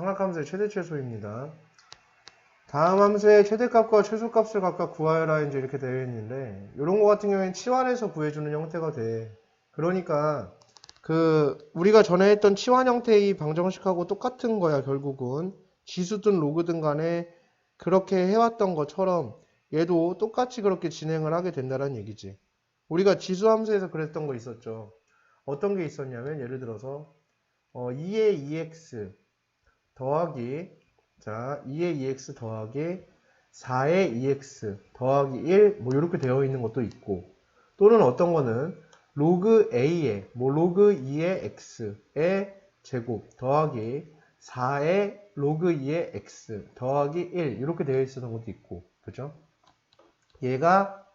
삼각함수의 최대 최소입니다. 다음 함수의 최대값과 최소값을 각각 구하여라 이제 이렇게 되어 있는데 이런 거 같은 경우에는 치환해서 구해주는 형태가 돼. 그러니까 우리가 전에 했던 치환 형태의 방정식하고 똑같은 거야. 결국은 지수든 로그든 간에 그렇게 해왔던 것처럼 얘도 똑같이 그렇게 진행을 하게 된다는 얘기지. 우리가 지수 함수에서 그랬던 거 있었죠. 어떤 게 있었냐면 예를 들어서 2의 2x 더하기 2의 2x 더하기 4의 2x 더하기 1 뭐 이렇게 되어 있는 것도 있고, 또는 어떤 거는 로그 a의 로그 2의 x의 제곱 더하기 4의 로그 2의 x 더하기 1 이렇게 되어 있었던 것도 있고, 그죠? 얘가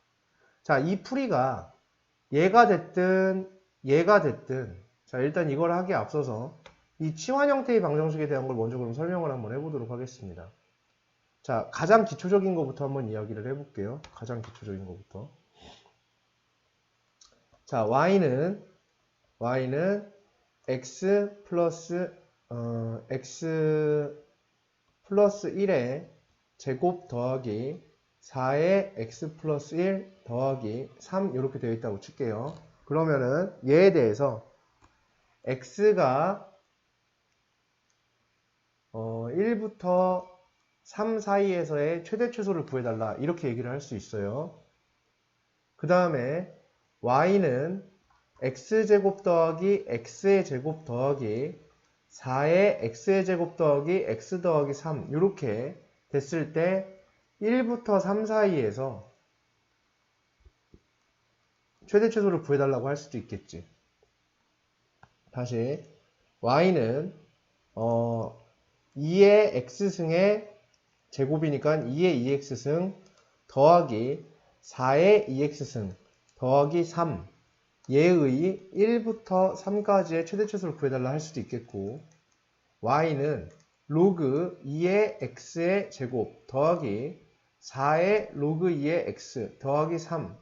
이 풀이가 얘가 됐든 일단 이걸 하기에 앞서서 이 치환 형태의 방정식에 대한 걸 먼저 그럼 설명을 한번 해보도록 하겠습니다. 가장 기초적인 것부터 한번 이야기를 해볼게요. 가장 기초적인 것부터. y는 x 플러스 1의 제곱 더하기 4의 x 플러스 1 더하기 3 이렇게 되어 있다고 칠게요. 그러면은 얘에 대해서 x가 1부터 3 사이에서의 최대 최소를 구해달라 이렇게 얘기를 할 수 있어요. 그 다음에 y는 x제곱 더하기 x의 제곱 더하기 4의 x의 제곱 더하기 x 더하기 3 이렇게 됐을 때 1부터 3 사이에서 최대 최소를 구해달라고 할 수도 있겠지. 다시 y는 2의 x승의 제곱이니까 2의 2x승 더하기 4의 2x승 더하기 3 얘의 1부터 3까지의 최대 최소를 구해달라 할 수도 있겠고, y는 로그 2의 x의 제곱 더하기 4의 로그 2의 x 더하기 3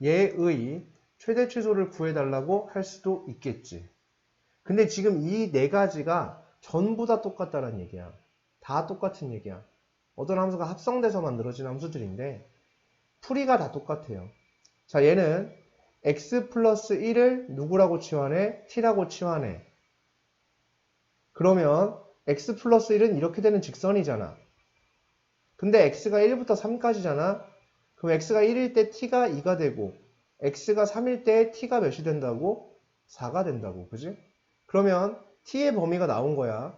얘의 최대 최소를 구해달라고 할 수도 있겠지. 근데 지금 이 네 가지가 전부 다 똑같다는 얘기야. 다 똑같은 얘기야. 어떤 함수가 합성돼서 만들어진 함수들인데 풀이가 다 똑같아요. 얘는 x 플러스 1을 누구라고 치환해? t라고 치환해. 그러면 x 플러스 1은 이렇게 되는 직선이잖아. 근데 x가 1부터 3까지잖아. 그럼 x가 1일 때 t가 2가 되고 x가 3일 때 t가 몇이 된다고? 4가 된다고. 그지? 그러면 t의 범위가 나온 거야.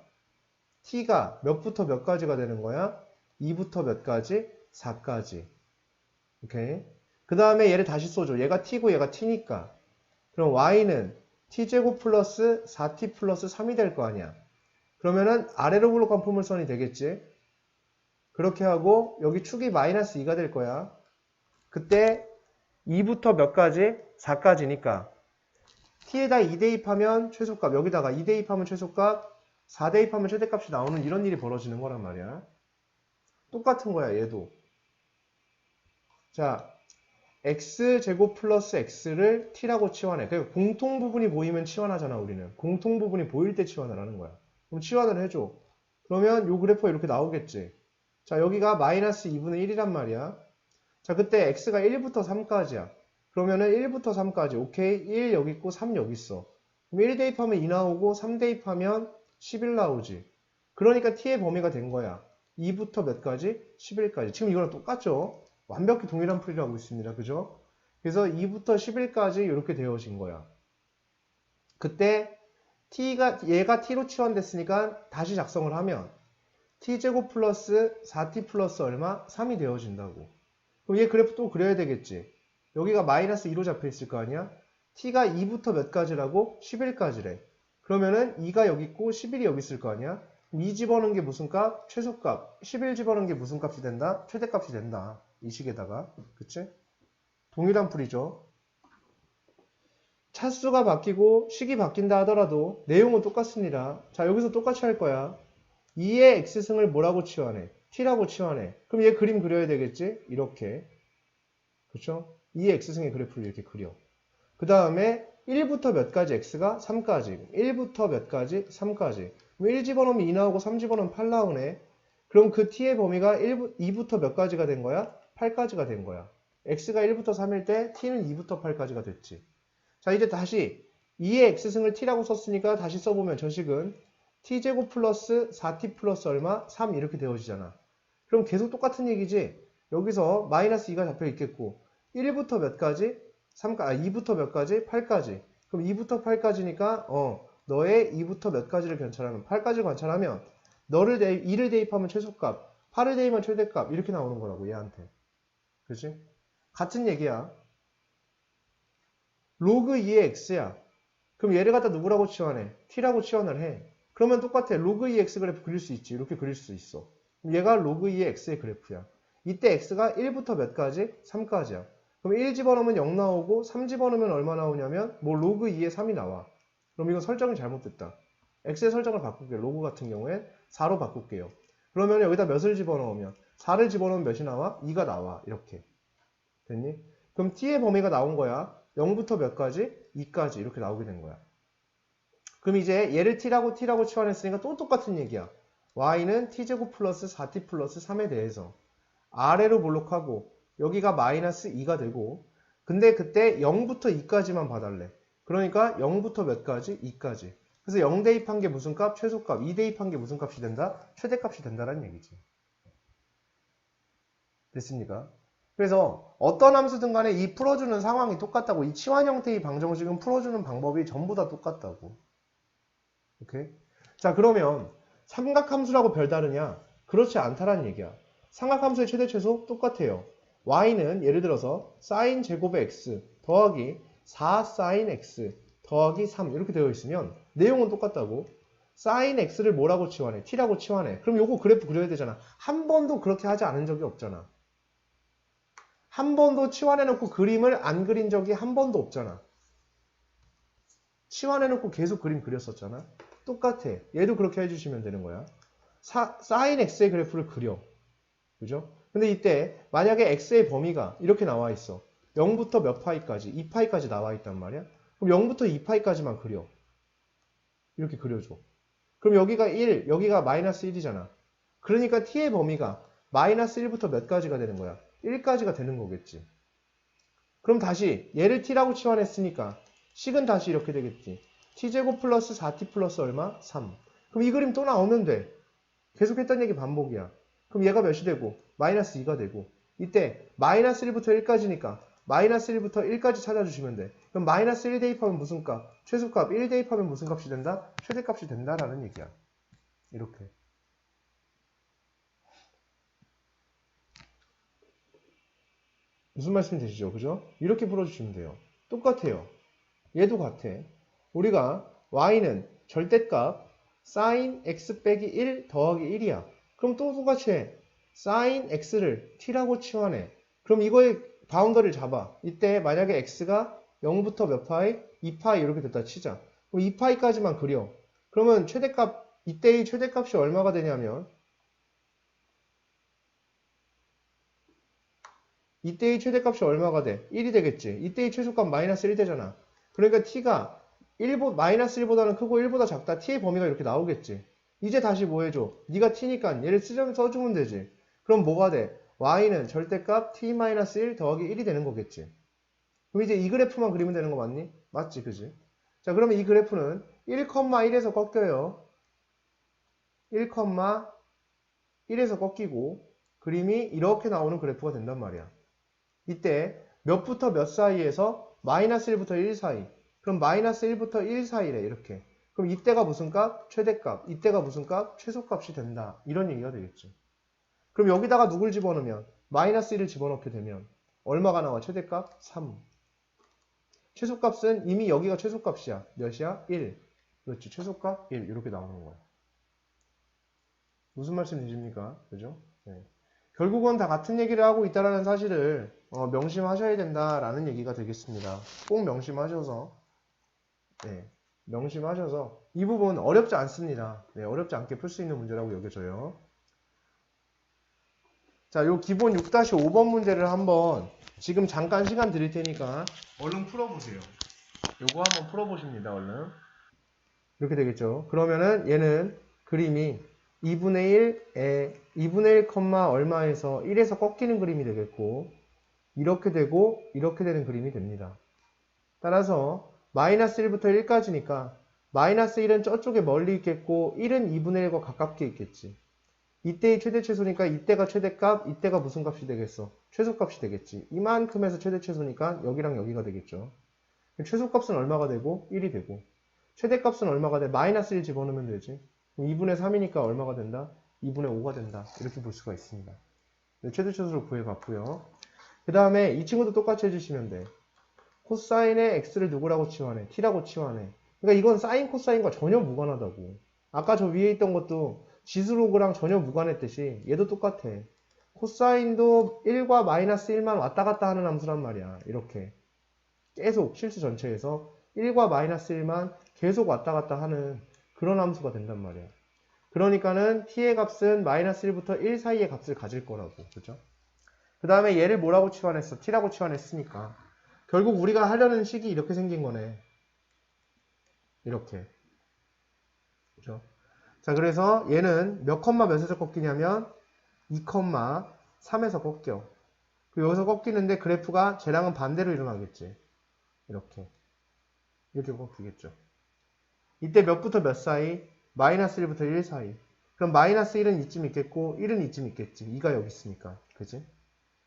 t가 몇부터 몇까지가 되는 거야? 2부터 몇까지? 4까지. 오케이. 그 다음에 얘를 다시 써줘. 얘가 t고 얘가 t니까. 그럼 y는 t제곱 플러스 4t 플러스 3이 될 거 아니야. 그러면은 아래로 블록한 포물선이 되겠지. 그렇게 하고 여기 축이 마이너스 2가 될 거야. 그때 2부터 몇까지? 4까지니까 t에다 2 대입하면 최소값, 여기다가 2 대입하면 최소값, 4 대입하면 최대값이 나오는 이런 일이 벌어지는 거란 말이야. 똑같은 거야, 얘도. x제곱 플러스 x를 t라고 치환해. 그러니까 공통 부분이 보이면 치환하잖아, 우리는. 공통 부분이 보일 때 치환을 하는 거야. 그럼 치환을 해줘. 그러면 요 그래프가 이렇게 나오겠지. 여기가 마이너스 2분의 1이란 말이야. 그때 x가 1부터 3까지야. 그러면은 1부터 3까지. 오케이. 1 여기 있고 3 여기 있어. 그럼 1 대입하면 2 나오고 3 대입하면 11 나오지. 그러니까 t의 범위가 된 거야. 2부터 몇까지? 11까지. 지금 이거랑 똑같죠? 완벽히 동일한 풀이를 하고 있습니다. 그죠? 그래서 2부터 11까지 이렇게 되어진 거야. 그때 얘가 t로 치환됐으니까 다시 작성을 하면 t제곱 플러스 4t 플러스 얼마? 3이 되어진다고. 그럼 얘 그래프 또 그려야 되겠지. 여기가 마이너스 2로 잡혀 있을 거 아니야? t가 2부터 몇 가지라고? 11까지래. 그러면은 2가 여기 있고 11이 여기 있을 거 아니야? 2 집어넣은 게 무슨 값? 최소값. 11 집어넣은 게 무슨 값이 된다? 최대값이 된다. 이 식에다가. 그치? 동일한 풀이죠. 차수가 바뀌고 식이 바뀐다 하더라도 내용은 똑같습니다. 여기서 똑같이 할 거야. 2의 x승을 뭐라고 치환해? t라고 치환해. 그럼 얘 그림 그려야 되겠지? 이렇게. 그쵸? 2의 x승의 그래프를 이렇게 그려. 그 다음에 1부터 몇 가지 x가? 3까지. 1부터 몇 가지? 3까지. 그럼 1 집어넣으면 2 나오고 3 집어넣으면 8 나오네. 그럼 그 t의 범위가 2부터 몇 가지가 된 거야? 8까지가 된 거야. x가 1부터 3일 때 t는 2부터 8까지가 됐지. 자, 이제 다시 2의 x승을 t라고 썼으니까 다시 써보면 저 식은 t제곱 플러스 4t 플러스 얼마? 3 이렇게 되어지잖아. 그럼 계속 똑같은 얘기지. 여기서 마이너스 2가 잡혀 있겠고 1부터 몇 가지? 2부터 몇 가지? 8까지. 그럼 2부터 8까지니까 너의 2부터 몇 가지를 관찰하면 8까지를 관찰하면 2를 대입하면 최소값, 8을 대입하면 최대값 이렇게 나오는 거라고 얘한테. 그치? 같은 얘기야. 로그 2의 x야. 그럼 얘를 갖다 누구라고 치환해? t라고 치환을 해. 그러면 똑같아. 로그 2의 x 그래프 그릴 수 있지. 이렇게 그릴 수 있어. 그럼 얘가 로그 2의 x의 그래프야. 이때 x가 1부터 몇 가지? 3까지야. 그럼 1 집어넣으면 0 나오고 3 집어넣으면 얼마 나오냐면 뭐 로그 2의 3이 나와. 그럼 이거 설정이 잘못됐다. x의 설정을 바꿀게요. 로그 같은 경우엔 4로 바꿀게요. 그러면 여기다 몇을 집어넣으면 4를 집어넣으면 몇이 나와? 2가 나와. 이렇게. 됐니? 그럼 t의 범위가 나온 거야. 0부터 몇 가지? 2까지 이렇게 나오게 된 거야. 그럼 이제 얘를 t라고 치환했으니까 또 똑같은 얘기야. y는 t제곱 플러스 4t 플러스 3에 대해서 아래로 볼록하고 여기가 마이너스 2가 되고 근데 그때 0부터 2까지만 봐달래. 그러니까 0부터 몇 가지? 2까지. 그래서 0 대입한 게 무슨 값? 최소값. 2 대입한 게 무슨 값이 된다? 최대값이 된다는 얘기지. 됐습니까? 그래서 어떤 함수든 간에 이 풀어주는 상황이 똑같다고. 이 치환 형태의 방정식은 풀어주는 방법이 전부 다 똑같다고. 오케이? 자, 그러면 삼각함수라고 별다르냐? 그렇지 않다라는 얘기야. 삼각함수의 최대 최소 똑같아요. y는 예를 들어서 sin 제곱의 x 더하기 4 sin x 더하기 3 이렇게 되어 있으면 내용은 똑같다고. sin x를 뭐라고 치환해? t라고 치환해. 그럼 요거 그래프 그려야 되잖아. 한 번도 그렇게 하지 않은 적이 없잖아. 한 번도 치환해놓고 그림을 안 그린 적이 한 번도 없잖아. 치환해놓고 계속 그림 그렸었잖아. 똑같아. 얘도 그렇게 해주시면 되는 거야. sin x의 그래프를 그려. 그죠? 근데 이때 만약에 x의 범위가 이렇게 나와 있어. 0부터 몇 파이까지? 2파이까지 나와 있단 말이야. 그럼 0부터 2파이까지만 그려. 이렇게 그려줘. 그럼 여기가 1, 여기가 마이너스 1이잖아. 그러니까 t의 범위가 마이너스 1부터 몇 가지가 되는 거야? 1까지가 되는 거겠지. 그럼 다시 얘를 t라고 치환했으니까 식은 다시 이렇게 되겠지. t제곱 플러스 4t 플러스 얼마? 3. 그럼 이 그림 또 나오면 돼. 계속 했던 얘기 반복이야. 그럼 얘가 몇이 되고? 마이너스 2가 되고. 이때 마이너스 1부터 1까지니까 마이너스 1부터 1까지 찾아주시면 돼. 그럼 마이너스 1 대입하면 무슨 값? 최소값. 1 대입하면 무슨 값이 된다? 최대값이 된다라는 얘기야. 이렇게. 무슨 말씀 되시죠? 그죠? 이렇게 풀어주시면 돼요. 똑같아요. 얘도 같아. 우리가 y는 절대값 sin x 빼기 1 더하기 1이야. 그럼 또 똑같이 해. sin x를 t라고 치환해. 그럼 이거의 바운더리를 잡아. 이때 만약에 x가 0부터 몇 파이? 2파이 이렇게 됐다 치자. 그럼 2파이까지만 그려. 그러면 최대값, 이때의 최대값이 얼마가 되냐면 이때의 최대값이 얼마가 돼? 1이 되겠지. 이때의 최소값 마이너스 1 되잖아. 그러니까 t가 마이너스 1보다는 크고 1보다 작다. t의 범위가 이렇게 나오겠지. 이제 다시 뭐 해줘? 네가 t니까 얘를 써주면 되지. 그럼 뭐가 돼? y는 절대값 t-1 더하기 1이 되는 거겠지. 그럼 이제 이 그래프만 그리면 되는 거 맞니? 맞지, 그지? 자, 그러면 이 그래프는 1,1에서 꺾여요. 1,1에서 꺾이고 그림이 이렇게 나오는 그래프가 된단 말이야. 이때 몇부터 몇 사이에서 마이너스 1부터 1 사이. 그럼 마이너스 1부터 1 사이래, 이렇게. 그럼 이때가 무슨 값? 최대값. 이때가 무슨 값? 최소값이 된다. 이런 얘기가 되겠지. 그럼 여기다가 누굴 집어넣으면? 마이너스 1을 집어넣게 되면 얼마가 나와? 최대값? 3. 최소값은 이미 여기가 최소값이야. 몇이야? 1. 그렇지. 최소값 1. 이렇게 나오는 거야. 무슨 말씀 드십니까? 그죠? 네. 결국은 다 같은 얘기를 하고 있다는 사실을 명심하셔야 된다라는 얘기가 되겠습니다. 꼭 명심하셔서 명심하셔서 이 부분 어렵지 않습니다. 네, 어렵지 않게 풀 수 있는 문제라고 여겨져요. 자, 요 기본 6-5번 문제를 한번 지금 잠깐 시간 드릴 테니까 얼른 풀어보세요. 요거 한번 풀어보십니다. 얼른. 이렇게 되겠죠. 그러면은 얘는 그림이 2분의 1에 2분의 1, 얼마에서 1에서 꺾이는 그림이 되겠고 이렇게 되고 이렇게 되는 그림이 됩니다. 따라서 마이너스 1부터 1까지니까 마이너스 1은 저쪽에 멀리 있겠고 1은 2분의 1과 가깝게 있겠지. 이때의 최대 최소니까 이때가 최대값, 이때가 무슨 값이 되겠어? 최소값이 되겠지. 이만큼에서 최대 최소니까 여기랑 여기가 되겠죠. 최소값은 얼마가 되고 1이 되고 최대값은 얼마가 돼? 마이너스 1 집어넣으면 되지. 2분의 3이니까 얼마가 된다? 2분의 5가 된다. 이렇게 볼 수가 있습니다. 최대 최소를 구해봤고요. 그 다음에 이 친구도 똑같이 해주시면 돼. 코사인의 x를 누구라고 치환해? t라고 치환해. 그러니까 이건 사인 코사인과 전혀 무관하다고. 아까 저 위에 있던 것도 지수로그랑 전혀 무관했듯이 얘도 똑같아. 코사인도 1과 마이너스 1만 왔다 갔다 하는 함수란 말이야. 이렇게 계속 실수 전체에서 1과 마이너스 1만 계속 왔다 갔다 하는 그런 함수가 된단 말이야. 그러니까는 t의 값은 마이너스 1부터 1 사이의 값을 가질 거라고. 그죠? 그 다음에 얘를 뭐라고 치환했어? t라고 치환했으니까 결국 우리가 하려는 식이 이렇게 생긴 거네. 이렇게. 그죠? 자, 그래서 얘는 몇 컴마 몇에서 꺾이냐면 2,3에서 꺾여. 그리고 여기서 꺾이는데 그래프가 쟤랑은 반대로 일어나겠지. 이렇게. 이렇게 꺾이겠죠. 이때 몇부터 몇 사이? 마이너스 1부터 1 사이. 그럼 마이너스 1은 이쯤 있겠고 1은 이쯤 있겠지. 2가 여기 있으니까. 그지?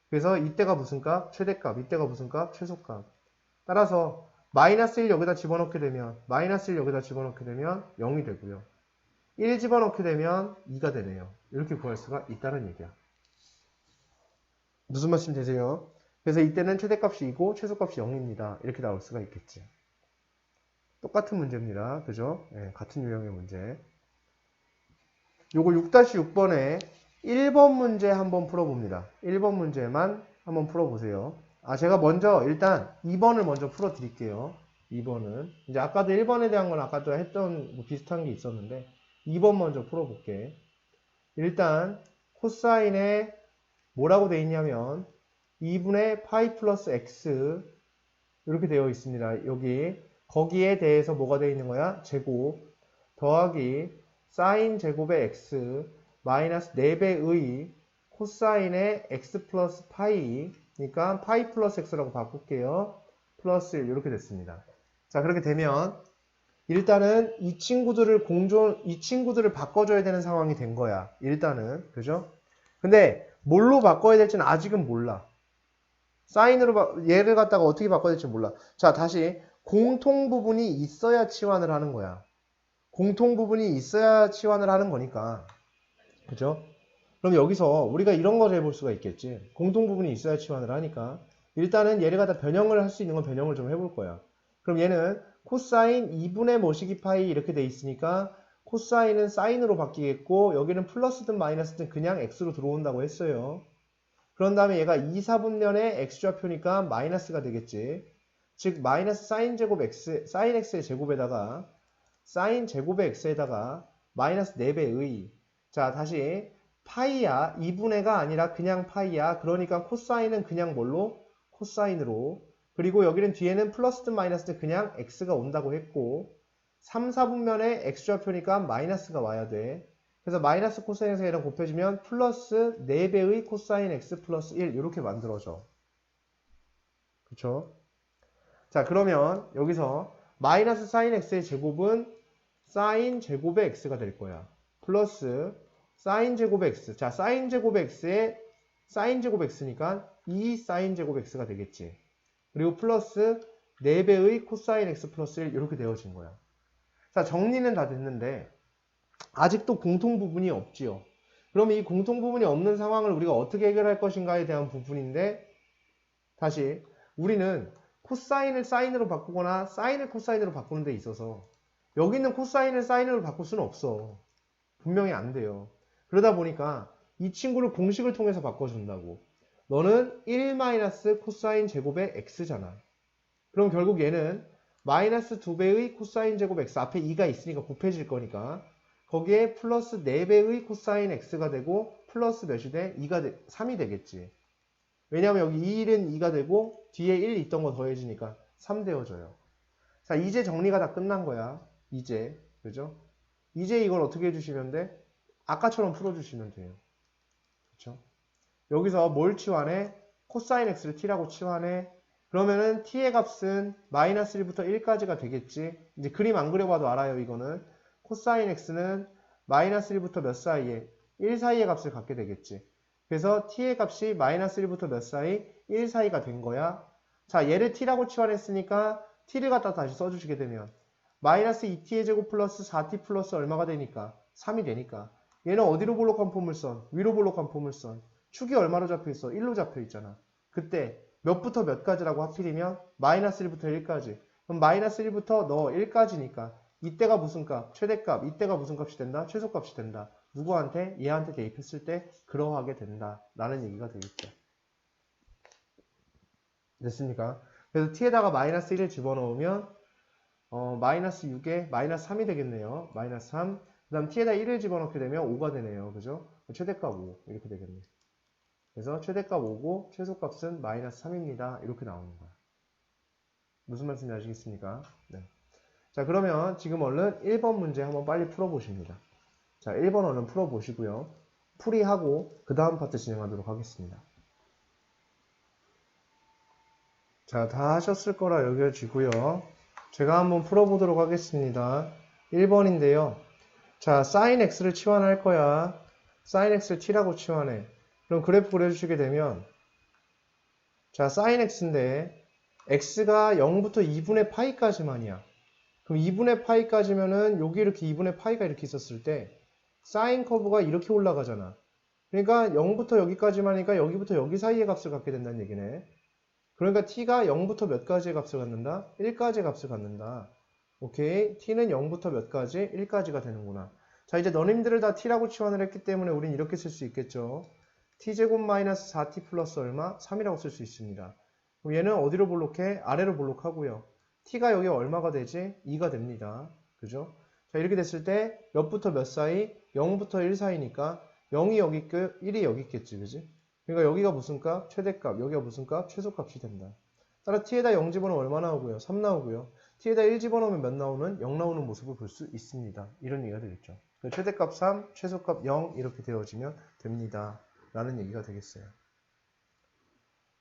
그래서 이때가 무슨 값? 최대값. 이때가 무슨 값? 최소값. 따라서 마이너스 1 여기다 집어넣게 되면 마이너스 1 여기다 집어넣게 되면 0이 되고요. 1 집어넣게 되면 2가 되네요. 이렇게 구할 수가 있다는 얘기야. 무슨 말씀 되세요? 그래서 이때는 최대값이 2고 최소값이 0입니다. 이렇게 나올 수가 있겠지. 똑같은 문제입니다. 그죠? 네, 같은 유형의 문제. 요거 6-6번에 1번 문제 한번 풀어봅니다. 1번 문제만 한번 풀어보세요. 제가 먼저 일단 2번을 먼저 풀어드릴게요. 2번은. 이제 아까도 1번에 대한 건 아까도 했던 뭐 비슷한 게 있었는데 2번 먼저 풀어볼게. 일단 코사인에 뭐라고 되어 있냐면 2분의 파이 플러스 x 이렇게 되어 있습니다. 여기 거기에 대해서 뭐가 되어 있는 거야? 제곱 더하기 사인 제곱의 x 마이너스 4배의 코사인의 x 플러스 파이 그러니까 파이 플러스 x라고 바꿀게요. 플러스 1 이렇게 됐습니다. 자, 그렇게 되면 일단은 이 친구들을 바꿔줘야 되는 상황이 된 거야. 일단은. 그죠? 근데 뭘로 바꿔야 될지는 아직은 몰라. 사인으로 얘를 갖다가 어떻게 바꿔야 될지 몰라. 자, 다시 공통 부분이 있어야 치환을 하는 거야. 공통 부분이 있어야 치환을 하는 거니까. 그죠? 그럼 여기서 우리가 이런 걸 해볼 수가 있겠지. 공통 부분이 있어야 치환을 하니까. 일단은 얘를 갖다 변형을 할 수 있는 건 변형을 좀 해볼 거야. 그럼 얘는 코사인 2분의 모시기 파이 이렇게 돼 있으니까 코사인은 사인으로 바뀌겠고 여기는 플러스든 마이너스든 그냥 x로 들어온다고 했어요. 그런 다음에 얘가 2, 4분면의 x좌표니까 마이너스가 되겠지. 즉 마이너스 사인 제곱 x, 사인 x의 제곱에다가 사인 제곱의 x에다가 마이너스 4배의 자 다시 파이야 2분의가 아니라 그냥 파이야. 그러니까 코사인은 그냥 뭘로? 코사인으로. 그리고 여기는 뒤에는 플러스든 마이너스든 그냥 x가 온다고 했고 3, 4분면의 x좌표니까 마이너스가 와야 돼. 그래서 마이너스 코사인에서 얘랑 곱해주면 플러스 4배의 코사인 x 플러스 1 이렇게 만들어져. 그쵸? 자 그러면 여기서 마이너스 사인 x의 제곱은 사인 제곱의 x가 될 거야. 플러스 사인 제곱의 x. 자 사인 제곱의 x에 사인 제곱 x니까 2 사인 제곱 x가 되겠지. 그리고 플러스 4배의 코사인 x 플러스 1 이렇게 되어진 거야. 자 정리는 다 됐는데 아직도 공통 부분이 없지요. 그럼 이 공통 부분이 없는 상황을 우리가 어떻게 해결할 것인가에 대한 부분인데 다시 우리는 코사인을 사인으로 바꾸거나 사인을 코사인으로 바꾸는 데 있어서 여기 있는 코사인을 사인으로 바꿀 수는 없어. 분명히 안 돼요. 그러다 보니까 이 친구를 공식을 통해서 바꿔준다고. 너는 1 마이너스 코사인 제곱의 x잖아. 그럼 결국 얘는 마이너스 2배의 코사인 제곱 x 앞에 2가 있으니까 곱해질 거니까 거기에 플러스 4배의 코사인 x가 되고 플러스 몇이 돼? 3이 되겠지. 왜냐하면 여기 1은 2가 되고 뒤에 1 있던 거 더해지니까 3 되어져요. 자 이제 정리가 다 끝난 거야. 이제 그죠? 이제 이걸 어떻게 해주시면 돼? 아까처럼 풀어주시면 돼요. 그쵸? 여기서 뭘 치환해? 코사인 x를 t라고 치환해. 그러면은 t의 값은 마이너스 1부터 1까지가 되겠지. 이제 그림 안 그려봐도 알아요, 이거는. 코사인 x는 마이너스 1부터 몇 사이에? 1 사이의 값을 갖게 되겠지. 그래서 t의 값이 마이너스 1부터 몇 사이? 1 사이가 된 거야. 자, 얘를 t라고 치환했으니까 t를 갖다 다시 써주시게 되면 마이너스 2t의 제곱 플러스 4t 플러스 얼마가 되니까? 3이 되니까. 얘는 어디로 볼록한 포물선? 위로 볼록한 포물선. 축이 얼마로 잡혀있어? 1로 잡혀있잖아. 그때 몇부터 몇까지라고 하필이면 마이너스 1부터 1까지. 그럼 마이너스 1부터 너 1까지니까 이때가 무슨 값? 최대값. 이때가 무슨 값이 된다? 최소값이 된다. 누구한테? 얘한테 대입했을 때 그러하게 된다. 라는 얘기가 되겠죠. 됐습니까? 그래서 t에다가 마이너스 1을 집어넣으면 마이너스 6에 마이너스 3이 되겠네요. 마이너스 3. 그 다음 t에다 1을 집어넣게 되면 5가 되네요. 그죠? 최대값 5. 이렇게 되겠네. 그래서 최대값 5고 최소값은 마이너스 3입니다. 이렇게 나오는 거야. 무슨 말씀인지 아시겠습니까? 네. 자, 그러면 지금 얼른 1번 문제 한번 빨리 풀어보십니다. 자, 1번 얼른 풀어보시고요. 풀이하고 그 다음 파트 진행하도록 하겠습니다. 자, 다 하셨을 거라 여겨지고요. 제가 한번 풀어보도록 하겠습니다. 1번인데요. 자, sin x를 치환할 거야. sin x를 t라고 치환해. 그럼 그래프 그려주시게 되면 자, sin x인데 x가 0부터 2분의 파이까지만이야. 그럼 2분의 파이까지면은 여기 이렇게 2분의 파이가 이렇게 있었을 때 사인 커브가 이렇게 올라가잖아. 그러니까 0부터 여기까지만이니까 여기부터 여기 사이의 값을 갖게 된다는 얘기네. 그러니까 t가 0부터 몇 가지의 값을 갖는다? 1까지의 값을 갖는다. 오케이. t는 0부터 몇 가지? 1까지가 되는구나. 자, 이제 너님들을 다 t라고 치환을 했기 때문에 우린 이렇게 쓸 수 있겠죠. t제곱 마이너스 4t 플러스 얼마? 3이라고 쓸 수 있습니다. 그럼 얘는 어디로 볼록해? 아래로 볼록하고요. t가 여기 얼마가 되지? 2가 됩니다. 그죠? 자, 이렇게 됐을 때 몇부터 몇 사이? 0부터 1 사이니까 0이 여기 있고 1이 여기 있겠지. 그지? 그러니까 여기가 무슨 값? 최대값. 여기가 무슨 값? 최소값이 된다. 따라 t에다 0 집어넣으면 얼마 나오고요? 3 나오고요. t에다 1 집어넣으면 몇 나오는? 0 나오는 모습을 볼 수 있습니다. 이런 얘기가 되겠죠. 최대값 3, 최소값 0 이렇게 되어지면 됩니다. 라는 얘기가 되겠어요.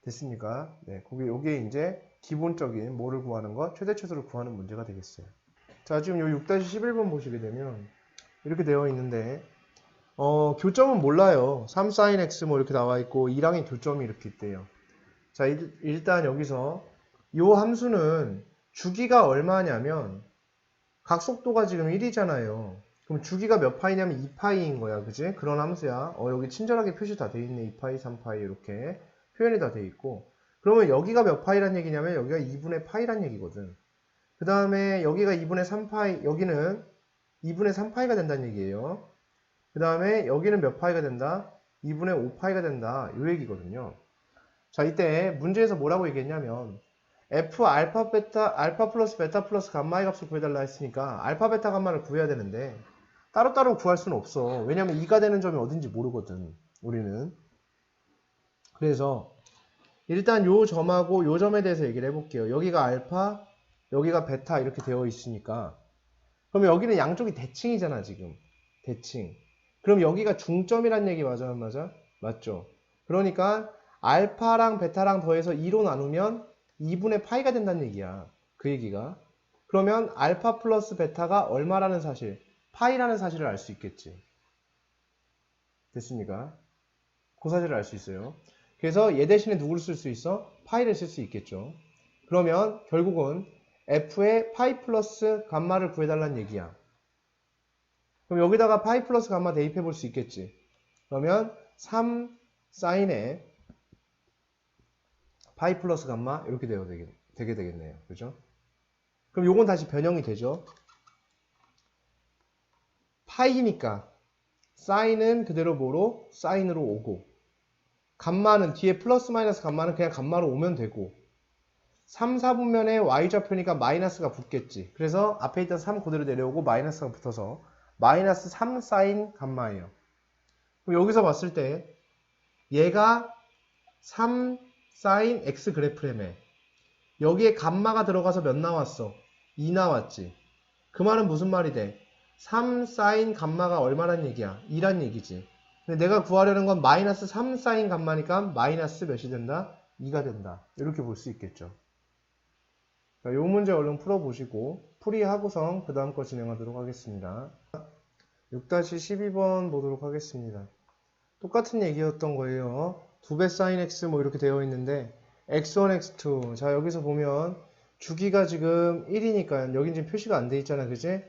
됐습니까? 네, 요게 이제 기본적인 뭐를 구하는 것? 최대 최소를 구하는 문제가 되겠어요. 자, 지금 요 6-11번 보시게 되면 이렇게 되어 있는데 교점은 몰라요. 3sin x 뭐 이렇게 나와 있고 2랑의 교점이 이렇게 있대요. 자, 일단 여기서 요 함수는 주기가 얼마냐면 각속도가 지금 1이잖아요. 그럼 주기가 몇 파이냐면 2파이인 거야. 그지? 그런 함수야. 여기 친절하게 표시 다 돼 있네. 2파이, 3파이 이렇게 표현이 다 돼 있고. 그러면 여기가 몇 파이란 얘기냐면 여기가 2분의 파이란 얘기거든. 그 다음에 여기가 2분의 3파이, 여기는 2분의 3파이가 된다는 얘기예요. 그 다음에 여기는 몇 파이가 된다? 2분의 5파이가 된다. 이 얘기거든요. 자, 이때 문제에서 뭐라고 얘기했냐면 f 알파 베타 알파 플러스 베타 플러스 감마의 값을 구해달라 했으니까 알파 베타 감마를 구해야 되는데 따로따로 구할 수는 없어. 왜냐면 2가 되는 점이 어딘지 모르거든. 우리는. 그래서 일단 요 점하고 요 점에 대해서 얘기를 해볼게요. 여기가 알파, 여기가 베타 이렇게 되어 있으니까 그럼 여기는 양쪽이 대칭이잖아 지금. 대칭. 그럼 여기가 중점이란 얘기 맞아 안 맞아? 맞죠. 그러니까 알파랑 베타랑 더해서 2로 나누면 2분의 파이가 된다는 얘기야. 그 얘기가. 그러면 알파 플러스 베타가 얼마라는 사실, 파이라는 사실을 알 수 있겠지. 됐습니까? 그 사실을 알 수 있어요. 그래서 얘 대신에 누구를 쓸 수 있어? 파이를 쓸 수 있겠죠. 그러면 결국은 f의 파이 플러스 감마를 구해달라는 얘기야. 그럼 여기다가 파이 플러스 감마 대입해 볼 수 있겠지. 그러면 3 사인에 파이 플러스 감마 이렇게 되게 되겠네요. 그죠? 그럼 요건 다시 변형이 되죠. 파이니까 사인은 그대로 뭐로? 사인으로 오고 감마는 뒤에 플러스 마이너스 감마는 그냥 감마로 오면 되고 3, 4분면에 y좌표니까 마이너스가 붙겠지. 그래서 앞에 있던 3 그대로 내려오고 마이너스가 붙어서 마이너스 3 사인 감마예요. 그럼 여기서 봤을 때 얘가 3 사인 x 그래프래매. 여기에 감마가 들어가서 몇 나왔어? 2 나왔지. 그 말은 무슨 말이 돼? 3 사인 감마가 얼마란 얘기야? 2란 얘기지. 근데 내가 구하려는 건 마이너스 3 사인 감마니까 마이너스 몇이 된다? 2가 된다. 이렇게 볼 수 있겠죠. 이 문제 얼른 풀어보시고 풀이하고선 그 다음 거 진행하도록 하겠습니다. 6-12번 보도록 하겠습니다. 똑같은 얘기였던 거예요. 2배 sin x 뭐 이렇게 되어 있는데 x1, x2. 자, 여기서 보면 주기가 지금 1이니까 여긴 지금 표시가 안 돼 있잖아. 그지?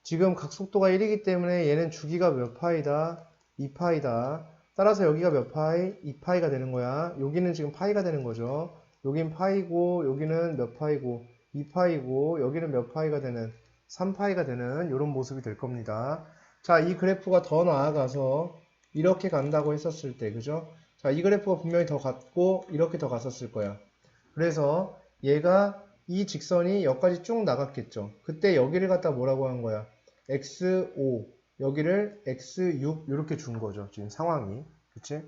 지금 각속도가 1이기 때문에 얘는 주기가 몇 파이다? 2파이다. 따라서 여기가 몇 파이? 2파이가 되는 거야. 여기는 지금 파이가 되는 거죠. 여긴 파이고 여기는 몇 파이고 2파이고 여기는 몇 파이가 되는 3파이가 되는 이런 모습이 될 겁니다. 자, 이 그래프가 더 나아가서 이렇게 간다고 했었을 때, 그죠? 자, 이 그래프가 분명히 더 갔고 이렇게 더 갔었을 거야. 그래서 얘가 이 직선이 여기까지 쭉 나갔겠죠. 그때 여기를 갖다 뭐라고 한 거야? x5 여기를 x6 이렇게 준 거죠. 지금 상황이. 그치?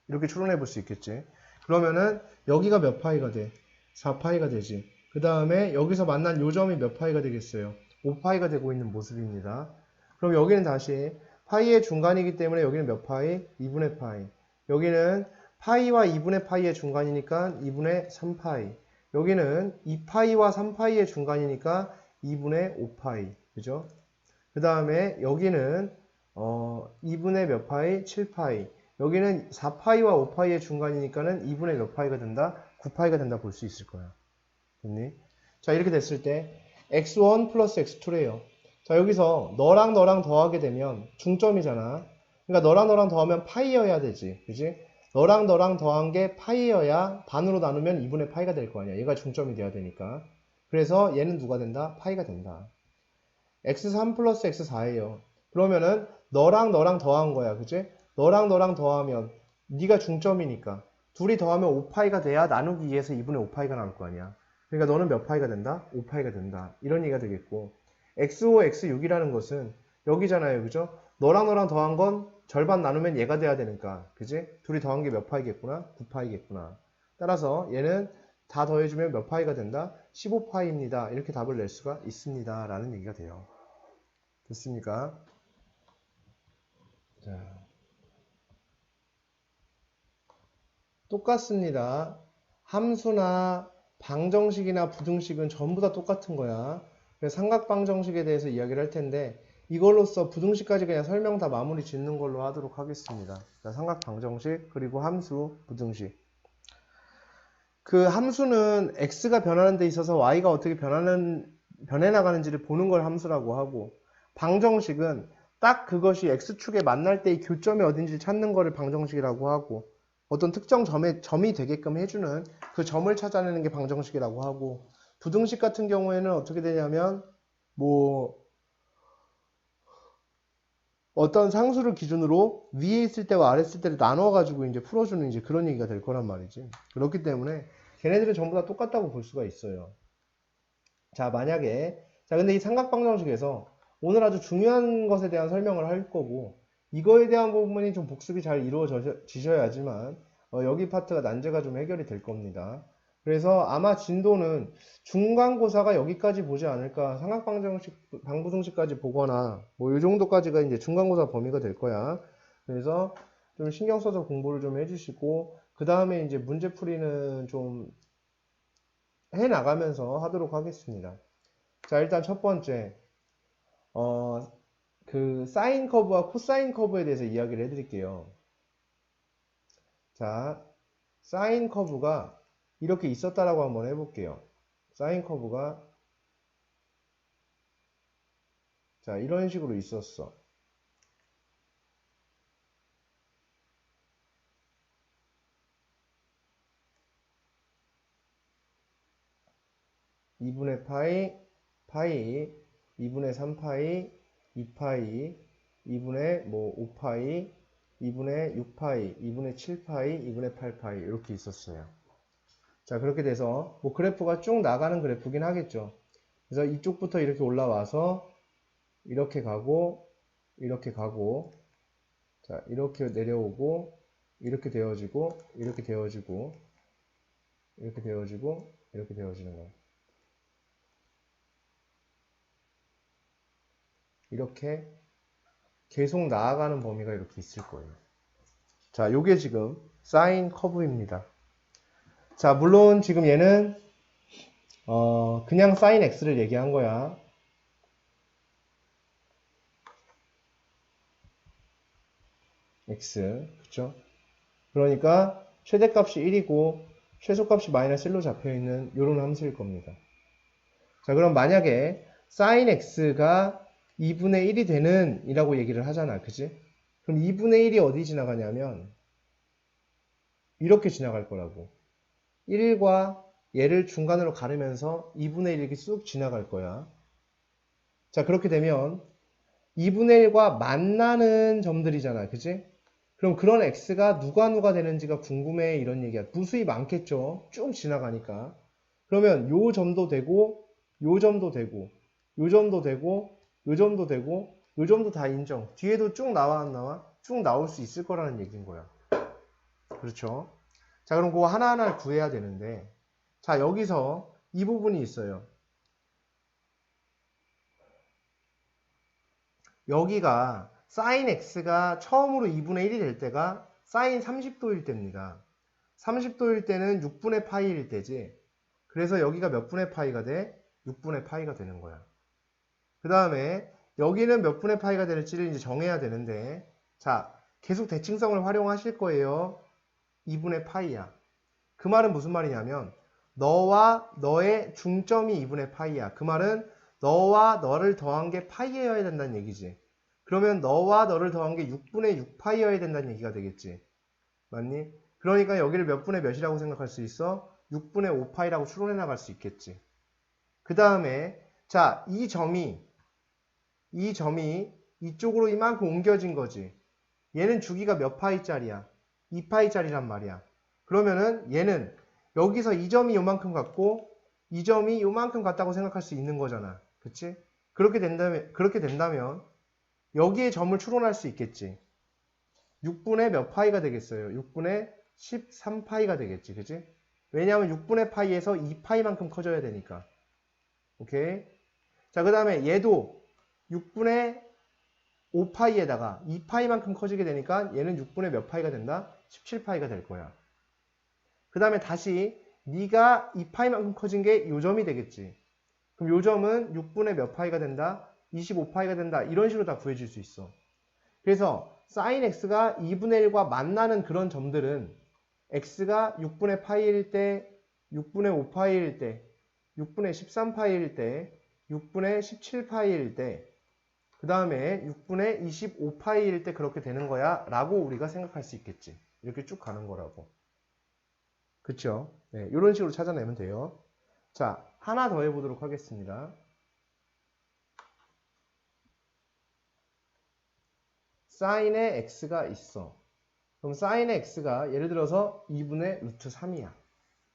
이렇게 추론해 볼 수 있겠지. 그러면은 여기가 몇 파이가 돼? 4파이가 되지. 그 다음에 여기서 만난 요 점이 몇 파이가 되겠어요? 5파이가 되고 있는 모습입니다. 그럼 여기는 다시 파이의 중간이기 때문에 여기는 몇 파이? 2분의 파이. 여기는 파이와 2분의 파이의 중간이니까 2분의 3파이. 여기는 2파이와 3파이의 중간이니까 2분의 5파이. 그죠? 그 다음에 여기는 2분의 몇 파이? 7파이. 여기는 4파이와 5파이의 중간이니까는 2분의 몇 파이가 된다? 9파이가 된다 볼 수 있을 거야. 됐니? 자, 이렇게 됐을 때 x1 플러스 x2래요. 자, 여기서 너랑 너랑 더하게 되면 중점이잖아. 그러니까 너랑 너랑 더하면 파이여야 되지. 그지? 너랑 너랑 더한 게 파이여야 반으로 나누면 2분의 파이가 될 거 아니야. 얘가 중점이 돼야 되니까. 그래서 얘는 누가 된다? 파이가 된다. x3 플러스 x4예요. 그러면은 너랑 너랑 더한 거야. 그지? 너랑 너랑 더하면 네가 중점이니까 둘이 더하면 5파이가 돼야 나누기 2에서 2분의 5파이가 나올 거 아니야. 그러니까 너는 몇 파이가 된다? 5파이가 된다. 이런 얘기가 되겠고 x5, x6이라는 것은 여기잖아요. 그죠? 너랑 너랑 더한 건 절반 나누면 얘가 돼야 되니까. 그지? 둘이 더한 게 몇 파이겠구나? 9파이겠구나. 따라서 얘는 다 더해주면 몇 파이가 된다? 15파이입니다. 이렇게 답을 낼 수가 있습니다. 라는 얘기가 돼요. 됐습니까? 자, 똑같습니다. 함수나 방정식이나 부등식은 전부 다 똑같은 거야. 그래서 삼각방정식에 대해서 이야기를 할 텐데 이걸로써 부등식까지 그냥 설명 다 마무리 짓는 걸로 하도록 하겠습니다. 자, 삼각방정식 그리고 함수, 부등식. 그 함수는 x가 변하는 데 있어서 y가 어떻게 변해 나가는지를 보는 걸 함수라고 하고 방정식은 딱 그것이 x축에 만날 때의 교점이 어딘지 찾는 거를 방정식이라고 하고 어떤 특정 점이 되게끔 해주는 그 점을 찾아내는 게 방정식이라고 하고 부등식 같은 경우에는 어떻게 되냐면 뭐 어떤 상수를 기준으로 위에 있을 때와 아래 있을 때를 나눠 가지고 이제 풀어주는 이제 그런 얘기가 될 거란 말이지. 그렇기 때문에 걔네들은 전부 다 똑같다고 볼 수가 있어요. 자, 만약에 근데 이 삼각방정식에서 오늘 아주 중요한 것에 대한 설명을 할 거고 이거에 대한 부분이 좀 복습이 잘 이루어지셔야지만 여기 파트가 난제가 좀 해결이 될 겁니다. 그래서 아마 진도는 중간고사가 여기까지 보지 않을까. 삼각방정식, 방부등식까지 보거나 뭐 이 정도까지가 이제 중간고사 범위가 될 거야. 그래서 좀 신경 써서 공부를 좀 해주시고 그 다음에 이제 문제풀이는 좀 해나가면서 하도록 하겠습니다. 자, 일단 첫 번째 그 사인 커브와 코사인 커브에 대해서 이야기를 해드릴게요. 자, 사인 커브가 이렇게 있었다라고 한번 해볼게요. 사인 커브가 자, 이런 식으로 있었어. (2분의 파이) 파이 2분의 3파이 2파이 2분의 뭐 5파이 2분의 6파이 2분의 7파이 2분의 8파이 이렇게 있었어요. 자, 그렇게 돼서 뭐 그래프가 쭉 나가는 그래프긴 하겠죠. 그래서 이쪽부터 이렇게 올라와서 이렇게 가고 이렇게 가고 자, 이렇게 내려오고 이렇게 되어지고 이렇게 되어지고 이렇게 되어지고 이렇게 되어지는 거예요. 이렇게 계속 나아가는 범위가 이렇게 있을 거예요. 자, 요게 지금 사인 커브입니다. 자, 물론 지금 얘는 그냥 사인 x를 얘기한 거야. x, 그쵸? 그러니까 최대값이 1이고 최소값이 마이너스 1로 잡혀있는 이런 함수일 겁니다. 자, 그럼 만약에 sin x가 2분의 1이 되는 이라고 얘기를 하잖아, 그지? 그럼 2분의 1이 어디 지나가냐면 이렇게 지나갈 거라고. 1과 얘를 중간으로 가르면서 2분의 1 이렇게 쑥 지나갈 거야. 자, 그렇게 되면 2분의 1과 만나는 점들이잖아, 그지? 그럼 그런 x가 누가 되는지가 궁금해, 이런 얘기야. 무수히 많겠죠? 쭉 지나가니까. 그러면 요 점도 되고, 요 점도 되고, 요 점도 되고, 요 점도 되고, 요 점도 다 인정. 뒤에도 쭉 나와 안 나와? 쭉 나올 수 있을 거라는 얘기인 거야. 그렇죠? 자, 그럼 그거 하나하나를 구해야 되는데, 자, 여기서 이 부분이 있어요. 여기가 sin x가 처음으로 2분의 1이 될 때가 sin 30도일 때입니다. 30도일 때는 6분의 파이일 때지. 그래서 여기가 몇 분의 파이가 돼? 6분의 파이가 되는 거야. 그 다음에 여기는 몇 분의 파이가 될지를 이제 정해야 되는데, 자, 계속 대칭성을 활용하실 거예요. 2분의 파이야. 그 말은 무슨 말이냐면 너와 너의 중점이 2분의 파이야. 그 말은 너와 너를 더한 게 파이여야 된다는 얘기지. 그러면 너와 너를 더한 게 6분의 6파이여야 된다는 얘기가 되겠지. 맞니? 그러니까 여기를 몇 분의 몇이라고 생각할 수 있어? 6분의 5파이라고 추론해 나갈 수 있겠지. 그 다음에 자, 이 점이 이쪽으로 이만큼 옮겨진 거지. 얘는 주기가 몇 파이짜리야? 2파이짜리란 말이야. 그러면은 얘는 여기서 이 점이 요만큼 같고 이 점이 요만큼 같다고 생각할 수 있는 거잖아. 그치? 그렇게 된다면 여기에 점을 추론할 수 있겠지. 6분의 몇 파이가 되겠어요? 6분의 13파이가 되겠지. 그치? 왜냐하면 6분의 파이에서 2파이만큼 커져야 되니까. 오케이? 자, 그 다음에 얘도 6분의 5파이에다가 2파이만큼 커지게 되니까 얘는 6분의 몇 파이가 된다? 17파이가 될 거야. 그 다음에 다시 네가 2파이만큼 커진 게 요 점이 되겠지. 그럼 요 점은 6분의 몇 파이가 된다? 25파이가 된다. 이런 식으로 다 구해줄 수 있어. 그래서 sin x가 2분의 1과 만나는 그런 점들은 x가 6분의 파이일 때, 6분의 5파이일 때, 6분의 13파이일 때, 6분의 17파이일 때, 그 다음에 6분의 25파이일 때 그렇게 되는 거야 라고 우리가 생각할 수 있겠지. 이렇게 쭉 가는 거라고. 그쵸? 네, 이런 식으로 찾아내면 돼요. 자, 하나 더 해보도록 하겠습니다. sin의 x가 있어. 그럼 sin의 x가 예를 들어서 2분의 루트 3이야.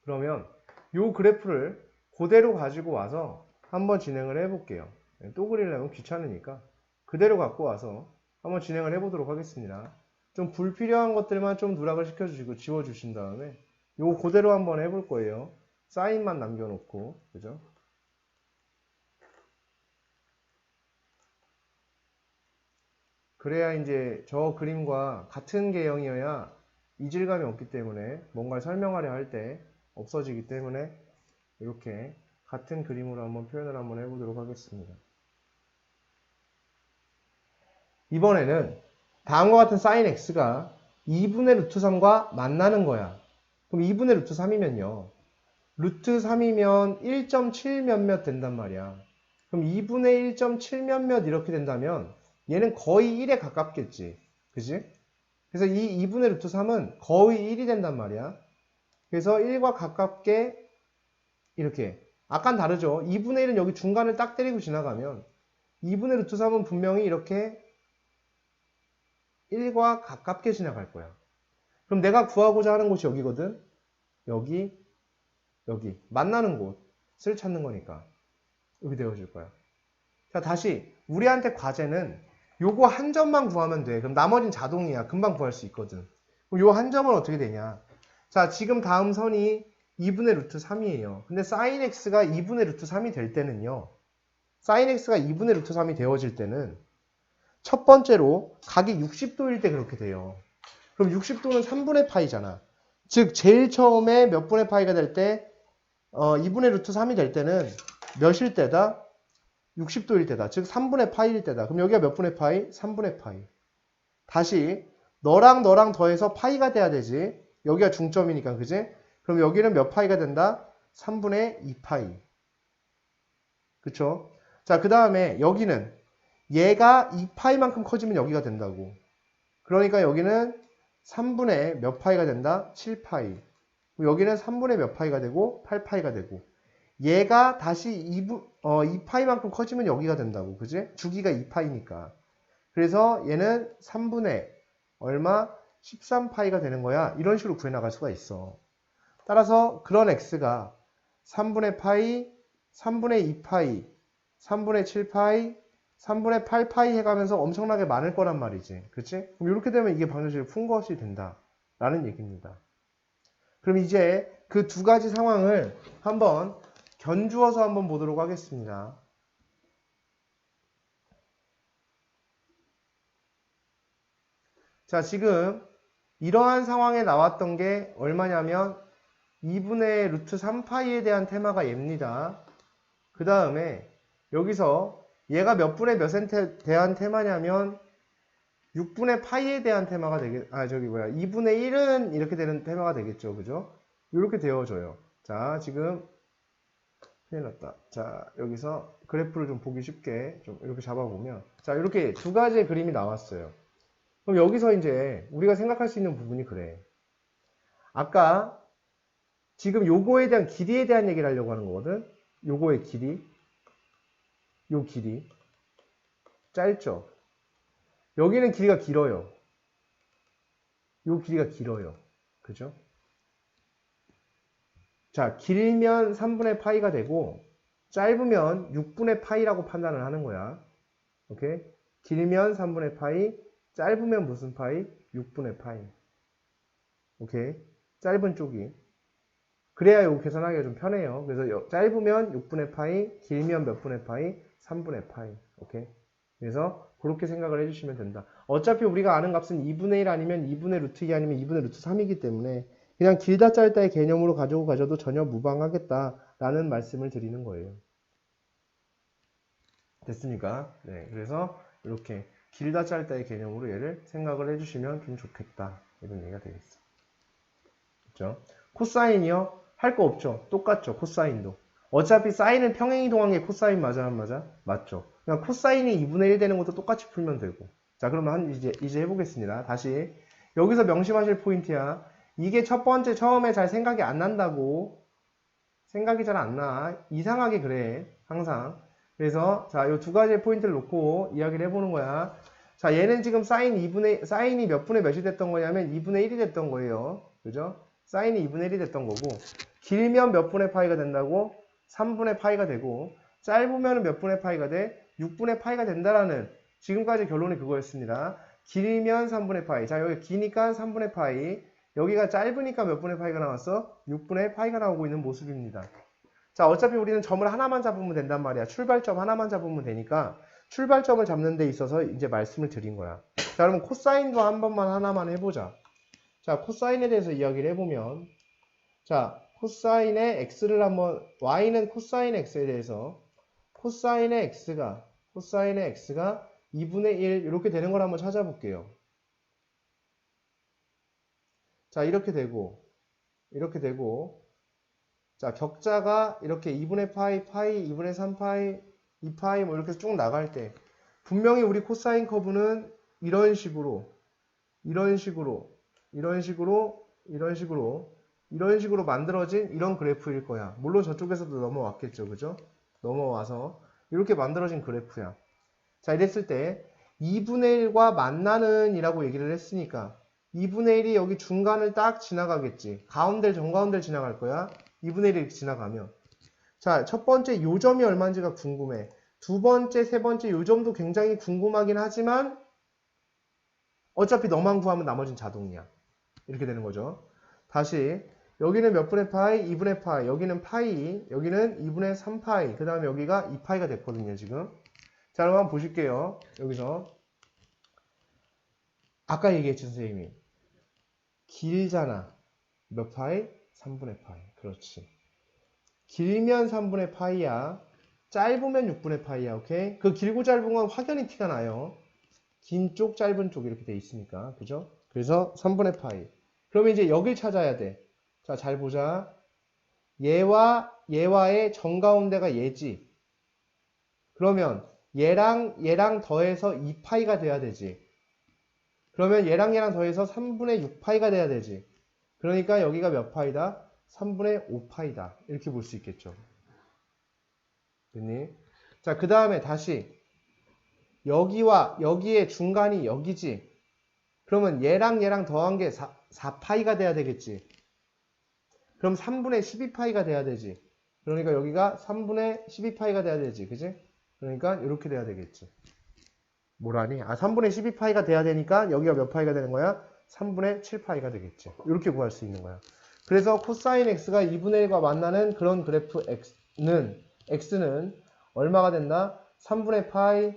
그러면 이 그래프를 그대로 가지고 와서 한번 진행을 해볼게요. 또 그리려면 귀찮으니까 그대로 갖고 와서 한번 진행을 해보도록 하겠습니다. 좀 불필요한 것들만 좀 누락을 시켜주시고 지워주신 다음에 요거 그대로 한번 해볼 거예요. 사인만 남겨놓고, 그죠? 그래야 이제 저 그림과 같은 개형이어야 이질감이 없기 때문에 뭔가를 설명하려 할 때 없어지기 때문에 이렇게 같은 그림으로 한번 표현을 한번 해보도록 하겠습니다. 이번에는 다음과 같은 sin x가 2분의 루트 3과 만나는 거야. 그럼 2분의 루트 3이면요. 루트 3이면 1.7 몇몇 된단 말이야. 그럼 2분의 1.7 몇몇 이렇게 된다면 얘는 거의 1에 가깝겠지. 그지? 그래서 이 2분의 루트 3은 거의 1이 된단 말이야. 그래서 1과 가깝게 이렇게. 아까는 다르죠. 2분의 1은 여기 중간을 딱 때리고 지나가면 2분의 루트 3은 분명히 이렇게 1과 가깝게 지나갈 거야. 그럼 내가 구하고자 하는 곳이 여기거든. 여기. 만나는 곳을 찾는 거니까 여기 되어줄 거야. 자, 다시 우리한테 과제는 요거 한 점만 구하면 돼. 그럼 나머지는 자동이야. 금방 구할 수 있거든. 그럼 요 한 점은 어떻게 되냐? 자, 지금 다음 선이 2분의 루트 3이에요. 근데 sin x가 2분의 루트 3이 될 때는요. sin x가 2분의 루트 3이 되어질 때는 첫 번째로 각이 60도일 때 그렇게 돼요. 그럼 60도는 3분의 파이잖아. 즉 제일 처음에 몇 분의 파이가 될 때 2분의 루트 3이 될 때는 몇일 때다? 60도일 때다. 즉 3분의 파이일 때다. 그럼 여기가 몇 분의 파이? 3분의 파이. 다시 너랑 더해서 파이가 돼야 되지. 여기가 중점이니까 그지? 그럼 여기는 몇 파이가 된다? 3분의 2파이. 그쵸? 자, 그 다음에 여기는 얘가 2파이만큼 커지면 여기가 된다고. 그러니까 여기는 3분의 몇 파이가 된다? 7파이. 여기는 3분의 몇 파이가 되고 8파이가 되고. 얘가 다시 2파이만큼 커지면 여기가 된다고. 그지? 주기가 2파이니까. 그래서 얘는 3분의 얼마? 13파이가 되는 거야. 이런 식으로 구해나갈 수가 있어. 따라서 그런 x가 3분의 파이, 3분의 2파이, 3분의 7파이, 3분의 8파이 해가면서 엄청나게 많을 거란 말이지. 그치? 그럼 이렇게 되면 이게 방정식을 푼 것이 된다. 라는 얘기입니다. 그럼 이제 그 두 가지 상황을 한번 견주어서 한번 보도록 하겠습니다. 자, 지금 이러한 상황에 나왔던 게 얼마냐면 2분의 루트 3파이에 대한 테마가 얘입니다. 그 다음에 여기서 얘가 몇 분의 몇에 대한 테마냐면 6분의 파이에 대한 테마가 2분의 1은 이렇게 되는 테마가 되겠죠. 그죠? 이렇게 되어져요. 자, 지금 큰일 났다. 자, 여기서 그래프를 좀 보기 쉽게 좀 이렇게 잡아보면 자, 이렇게 두 가지의 그림이 나왔어요. 그럼 여기서 이제 우리가 생각할 수 있는 부분이 그래. 아까 지금 요거에 대한 길이에 대한 얘기를 하려고 하는 거거든. 요거의 길이. 요 길이. 짧죠? 여기는 길이가 길어요. 요 길이가 길어요. 그죠? 자, 길면 3분의 파이가 되고 짧으면 6분의 파이라고 판단을 하는 거야. 오케이? 길면 3분의 파이, 짧으면 무슨 파이? 6분의 파이. 오케이? 짧은 쪽이. 그래야 이거 계산하기가 좀 편해요. 그래서 짧으면 6분의 파이, 길면 몇 분의 파이? 3분의 파이. 오케이? 그래서 그렇게 생각을 해주시면 된다. 어차피 우리가 아는 값은 2분의 1 아니면 2분의 루트 2 아니면 2분의 루트 3이기 때문에 그냥 길다 짧다의 개념으로 가지고 가져도 전혀 무방하겠다라는 말씀을 드리는 거예요. 됐습니까? 네, 그래서 이렇게 길다 짧다의 개념으로 얘를 생각을 해주시면 좀 좋겠다. 이런 얘기가 되겠어. 그렇죠? 코사인이요? 할 거 없죠. 똑같죠. 코사인도. 어차피 사인은 평행이동한 게 코사인 맞아 안 맞아? 맞죠. 그냥 코사인이 2분의 1 되는 것도 똑같이 풀면 되고. 자, 그러면 이제 해보겠습니다. 다시 여기서 명심하실 포인트야. 이게 첫 번째 처음에 잘 생각이 안 난다고. 생각이 잘 안 나. 이상하게 그래. 항상. 그래서 자, 이 두 가지의 포인트를 놓고 이야기를 해보는 거야. 자, 얘는 지금 사인이 몇 분의 몇이 됐던 거냐면 2분의 1이 됐던 거예요. 그죠? 사인이 2분의 1이 됐던 거고, 길면 몇 분의 파이가 된다고? 3분의 파이가 되고, 짧으면 몇 분의 파이가 돼? 6분의 파이가 된다라는 지금까지 결론이 그거였습니다. 길면 3분의 파이. 자, 여기 기니까 3분의 파이. 여기가 짧으니까 몇 분의 파이가 나왔어? 6분의 파이가 나오고 있는 모습입니다. 자, 어차피 우리는 점을 하나만 잡으면 된단 말이야. 출발점 하나만 잡으면 되니까 출발점을 잡는 데 있어서 이제 말씀을 드린 거야. 자, 그러면 코사인도 한 번만 하나만 해보자. 자, 코사인에 대해서 이야기를 해보면, 자, 코사인의 x를 한번, y는 코사인 x에 대해서 코사인의 x가 2분의 1 이렇게 되는 걸 한번 찾아볼게요. 자, 이렇게 되고, 자, 격자가 이렇게 2분의 파이, 2분의 3파이, 2파이 뭐 이렇게 쭉 나갈 때 분명히 우리 코사인 커브는 이런 식으로 만들어진 이런 그래프일 거야. 물론 저쪽에서도 넘어왔겠죠. 그죠? 넘어와서 이렇게 만들어진 그래프야. 자, 이랬을 때 2분의 1과 만나는 이라고 얘기를 했으니까 2분의 1이 여기 중간을 딱 지나가겠지. 정가운데를 지나갈 거야. 2분의 1이 지나가면. 자, 첫 번째 요점이 얼마인지가 궁금해. 두 번째, 세 번째 요점도 굉장히 궁금하긴 하지만 어차피 너만 구하면 나머지는 자동이야. 이렇게 되는 거죠. 다시 여기는 몇 분의 파이? 2분의 파이. 여기는 파이. 여기는 2분의 3파이. 그 다음에 여기가 2파이가 됐거든요. 지금. 자, 그럼 한번 보실게요. 여기서 아까 얘기했죠, 선생님이. 길잖아. 몇 파이? 3분의 파이. 그렇지. 길면 3분의 파이야. 짧으면 6분의 파이야. 오케이? 그 길고 짧은 건 확연히 티가 나요. 긴 쪽, 짧은 쪽 이렇게 돼 있으니까. 그죠? 그래서 3분의 파이. 그러면 이제 여길 찾아야 돼. 자, 잘 보자. 얘와의 정가운데가 얘지. 그러면 얘랑 더해서 2파이가 돼야 되지. 그러면 얘랑 더해서 3분의 6파이가 돼야 되지. 그러니까 여기가 몇 파이다? 3분의 5파이다. 이렇게 볼 수 있겠죠. 됐니? 자, 그 다음에 다시 여기와 여기의 중간이 여기지. 그러면 얘랑 더한 게 4파이가 돼야 되겠지. 그럼 3분의 12파이가 돼야 되지. 그러니까 여기가 3분의 12파이가 돼야 되지. 그지? 그러니까 이렇게 돼야 되겠지. 뭐라니? 3분의 12파이가 돼야 되니까 여기가 몇 파이가 되는 거야? 3분의 7파이가 되겠지. 이렇게 구할 수 있는 거야. 그래서 코사인 x가 2분의 1과 만나는 그런 그래프 x는 얼마가 된다? 3분의 파이,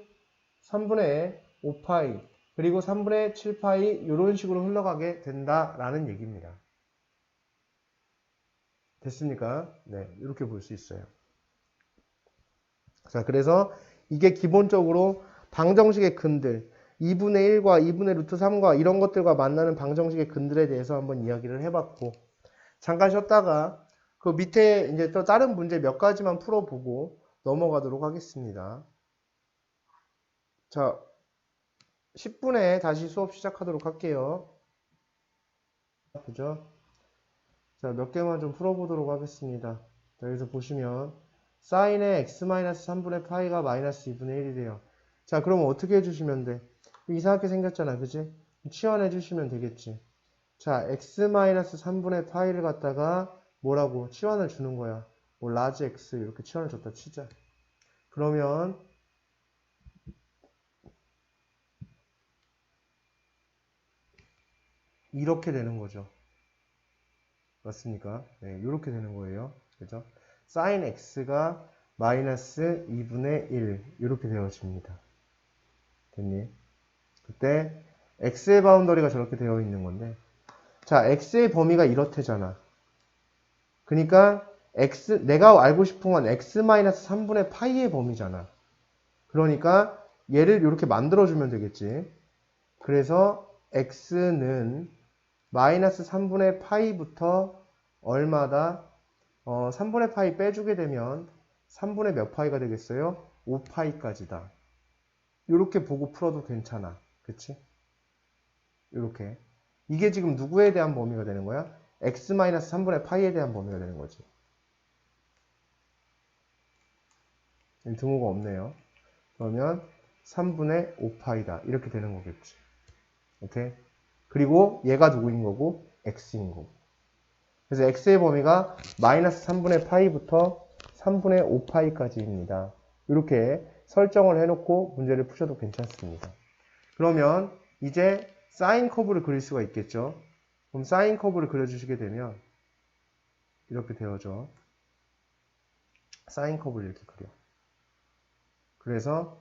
3분의 5파이, 그리고 3분의 7파이 이런 식으로 흘러가게 된다라는 얘기입니다. 됐습니까? 네, 이렇게 볼 수 있어요. 자, 그래서 이게 기본적으로 방정식의 근들, 2분의 1과 2분의 루트 3과 이런 것들과 만나는 방정식의 근들에 대해서 한번 이야기를 해봤고, 잠깐 쉬었다가 그 밑에 이제 또 다른 문제 몇 가지만 풀어보고 넘어가도록 하겠습니다. 자, 10분에 다시 수업 시작하도록 할게요. 그죠? 자, 몇 개만 좀 풀어보도록 하겠습니다. 자, 여기서 보시면 사인의 x-3분의 파이가 마이너스 2분의 1이래요. 자, 그러면 어떻게 해주시면 돼? 이상하게 생겼잖아, 그지? 치환해 주시면 되겠지. 자, x-3분의 파이를 갖다가 뭐라고? 치환을 주는 거야. 뭐 라지 x 이렇게 치환을 줬다 치자. 그러면 이렇게 되는 거죠. 맞습니까? 네, 이렇게 되는 거예요. 그죠? sin x가 마이너스 2분의 1 이렇게 되어집니다. 됐니? 그때 x의 바운더리가 저렇게 되어 있는 건데, 자, x의 범위가 이렇대잖아. 그러니까 내가 알고 싶은 건 x-3분의 파이의 범위잖아. 그러니까 얘를 이렇게 만들어주면 되겠지. 그래서 x는 마이너스 3분의 파이부터 얼마다? 3분의 파이 빼주게 되면 3분의 몇 파이가 되겠어요? 5파이까지다. 이렇게 보고 풀어도 괜찮아. 그치? 이렇게. 이게 지금 누구에 대한 범위가 되는 거야? x-3분의 파이에 대한 범위가 되는 거지. 등호가 없네요. 그러면 3분의 5파이다. 이렇게 되는 거겠지. 오케이? 그리고 얘가 누구인 거고? x인 거고. 그래서 x의 범위가 마이너스 3분의 파이부터 3분의 5파이까지입니다. 이렇게 설정을 해놓고 문제를 푸셔도 괜찮습니다. 그러면 이제 사인 커브를 그릴 수가 있겠죠. 그럼 사인 커브를 그려주시게 되면 이렇게 되어져. 사인 커브를 이렇게 그려. 그래서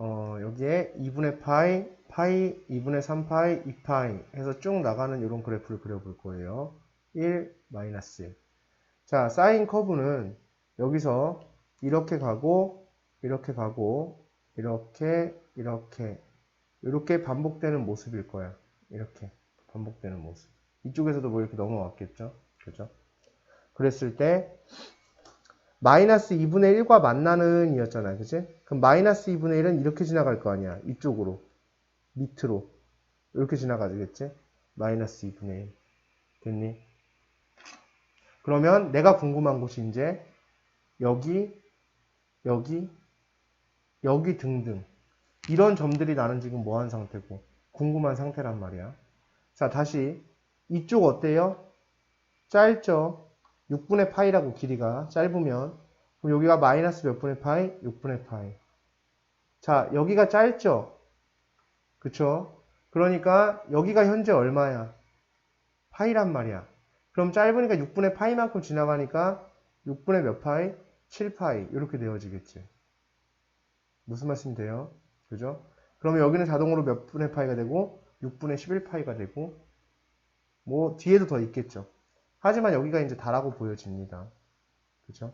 여기에 2분의 파이, 2분의 3파이, 2파이 해서 쭉 나가는 이런 그래프를 그려볼 거예요. 1, 마이너스 1. 자, 사인 커브는 여기서 이렇게 가고, 이렇게 가고, 이렇게 반복되는 모습일 거야. 이렇게 반복되는 모습. 이쪽에서도 뭐 이렇게 넘어왔겠죠? 그죠? 그랬을 때 마이너스 2분의 1과 만나는 이었잖아요. 그치? 그럼 마이너스 2분의 1은 이렇게 지나갈 거 아니야. 이쪽으로. 밑으로. 이렇게 지나가겠지? 마이너스 2분의 1. 됐니? 그러면 내가 궁금한 곳이 이제 여기 등등. 이런 점들이 나는 지금 뭐한 상태고 궁금한 상태란 말이야. 자, 다시 이쪽 어때요? 짧죠? 6분의 파이라고 길이가 짧으면 그럼 여기가 마이너스 몇 분의 파이? 6분의 파이. 자, 여기가 짧죠? 그쵸? 그러니까 여기가 현재 얼마야? 파이란 말이야. 그럼 짧으니까 6분의 파이만큼 지나가니까 6분의 몇 파이? 7파이 이렇게 되어지겠지. 무슨 말씀 돼요? 그죠? 그러면 여기는 자동으로 몇 분의 파이가 되고 6분의 11파이가 되고, 뭐, 뒤에도 더 있겠죠. 하지만 여기가 이제 다라고 보여집니다. 그죠?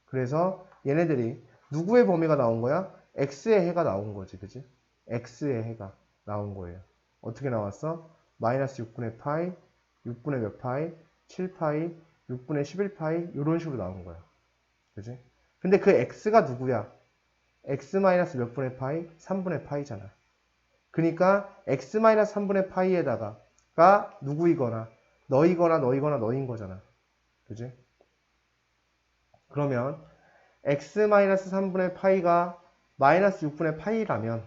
그래서 얘네들이 누구의 범위가 나온 거야? x의 해가 나온 거지, 그지? x의 해가 나온 거예요. 어떻게 나왔어? 마이너스 6분의 파이, 6분의 몇 파이, 7파이, 6분의 11파이, 이런 식으로 나온 거야. 그지? 근데 그 x가 누구야? x 마이너스 몇 분의 파이? 3분의 파이잖아. 그러니까 x 마이너스 3분의 파이에다가가 누구이거나 너이거나 너이거나 너인 거잖아. 그지? 그러면 x 마이너스 3분의 파이가 마이너스 6분의 파이라면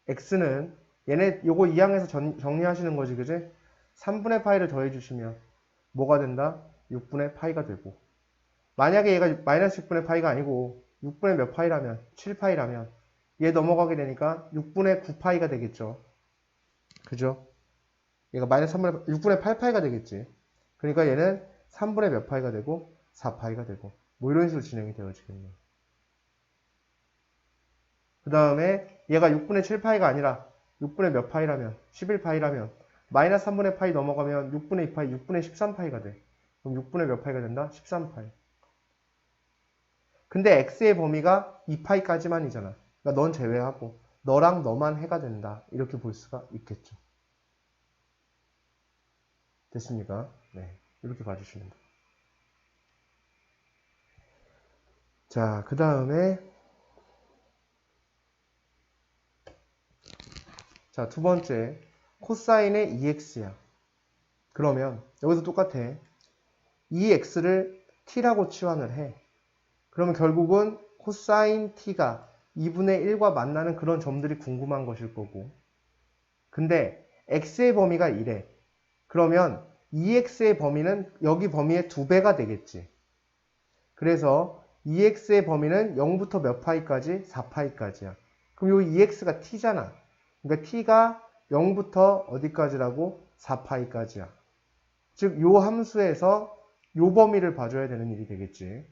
x는 얘네 요거 2항에서 정리하시는 거지, 그지? 3분의 파이를 더해주시면 뭐가 된다? 6분의 파이가 되고, 만약에 얘가 마이너스 6분의 파이가 아니고 6분의 몇 파이라면 7파이라면 얘 넘어가게 되니까 6분의 9파이가 되겠죠. 그죠? 얘가 마이너스 3분의 6분의 8파이가 되겠지. 그러니까 얘는 3분의 몇 파이가 되고 4파이가 되고, 뭐 이런 식으로 진행이 되어지겠네요. 그 다음에 얘가 6분의 7파이가 아니라 6분의 몇 파이라면 11파이라면 마이너스 3분의 파이 넘어가면 6분의 2파이, 6분의 13파이가 돼. 그럼 6분의 몇 파이가 된다? 13파이. 근데 x의 범위가 2파이까지만이잖아. 그러니까 넌 제외하고 너랑 너만 해가 된다. 이렇게 볼 수가 있겠죠. 됐습니까? 네. 이렇게 봐주시면 돼요. 자, 그 다음에 자, 두 번째 코사인의 2x야. 그러면 여기서 똑같아. 2x를 t라고 치환을 해. 그러면 결국은 코사인 t가 2분의 1과 만나는 그런 점들이 궁금한 것일 거고, 근데 x의 범위가 1에 그러면 2x의 범위는 여기 범위의 2배가 되겠지. 그래서 2x의 범위는 0부터 몇 파이까지? 4파이까지야. 그럼 요 2x가 t잖아. 그러니까 t가 0부터 어디까지라고? 4파이까지야. 즉, 요 함수에서 요 범위를 봐줘야 되는 일이 되겠지.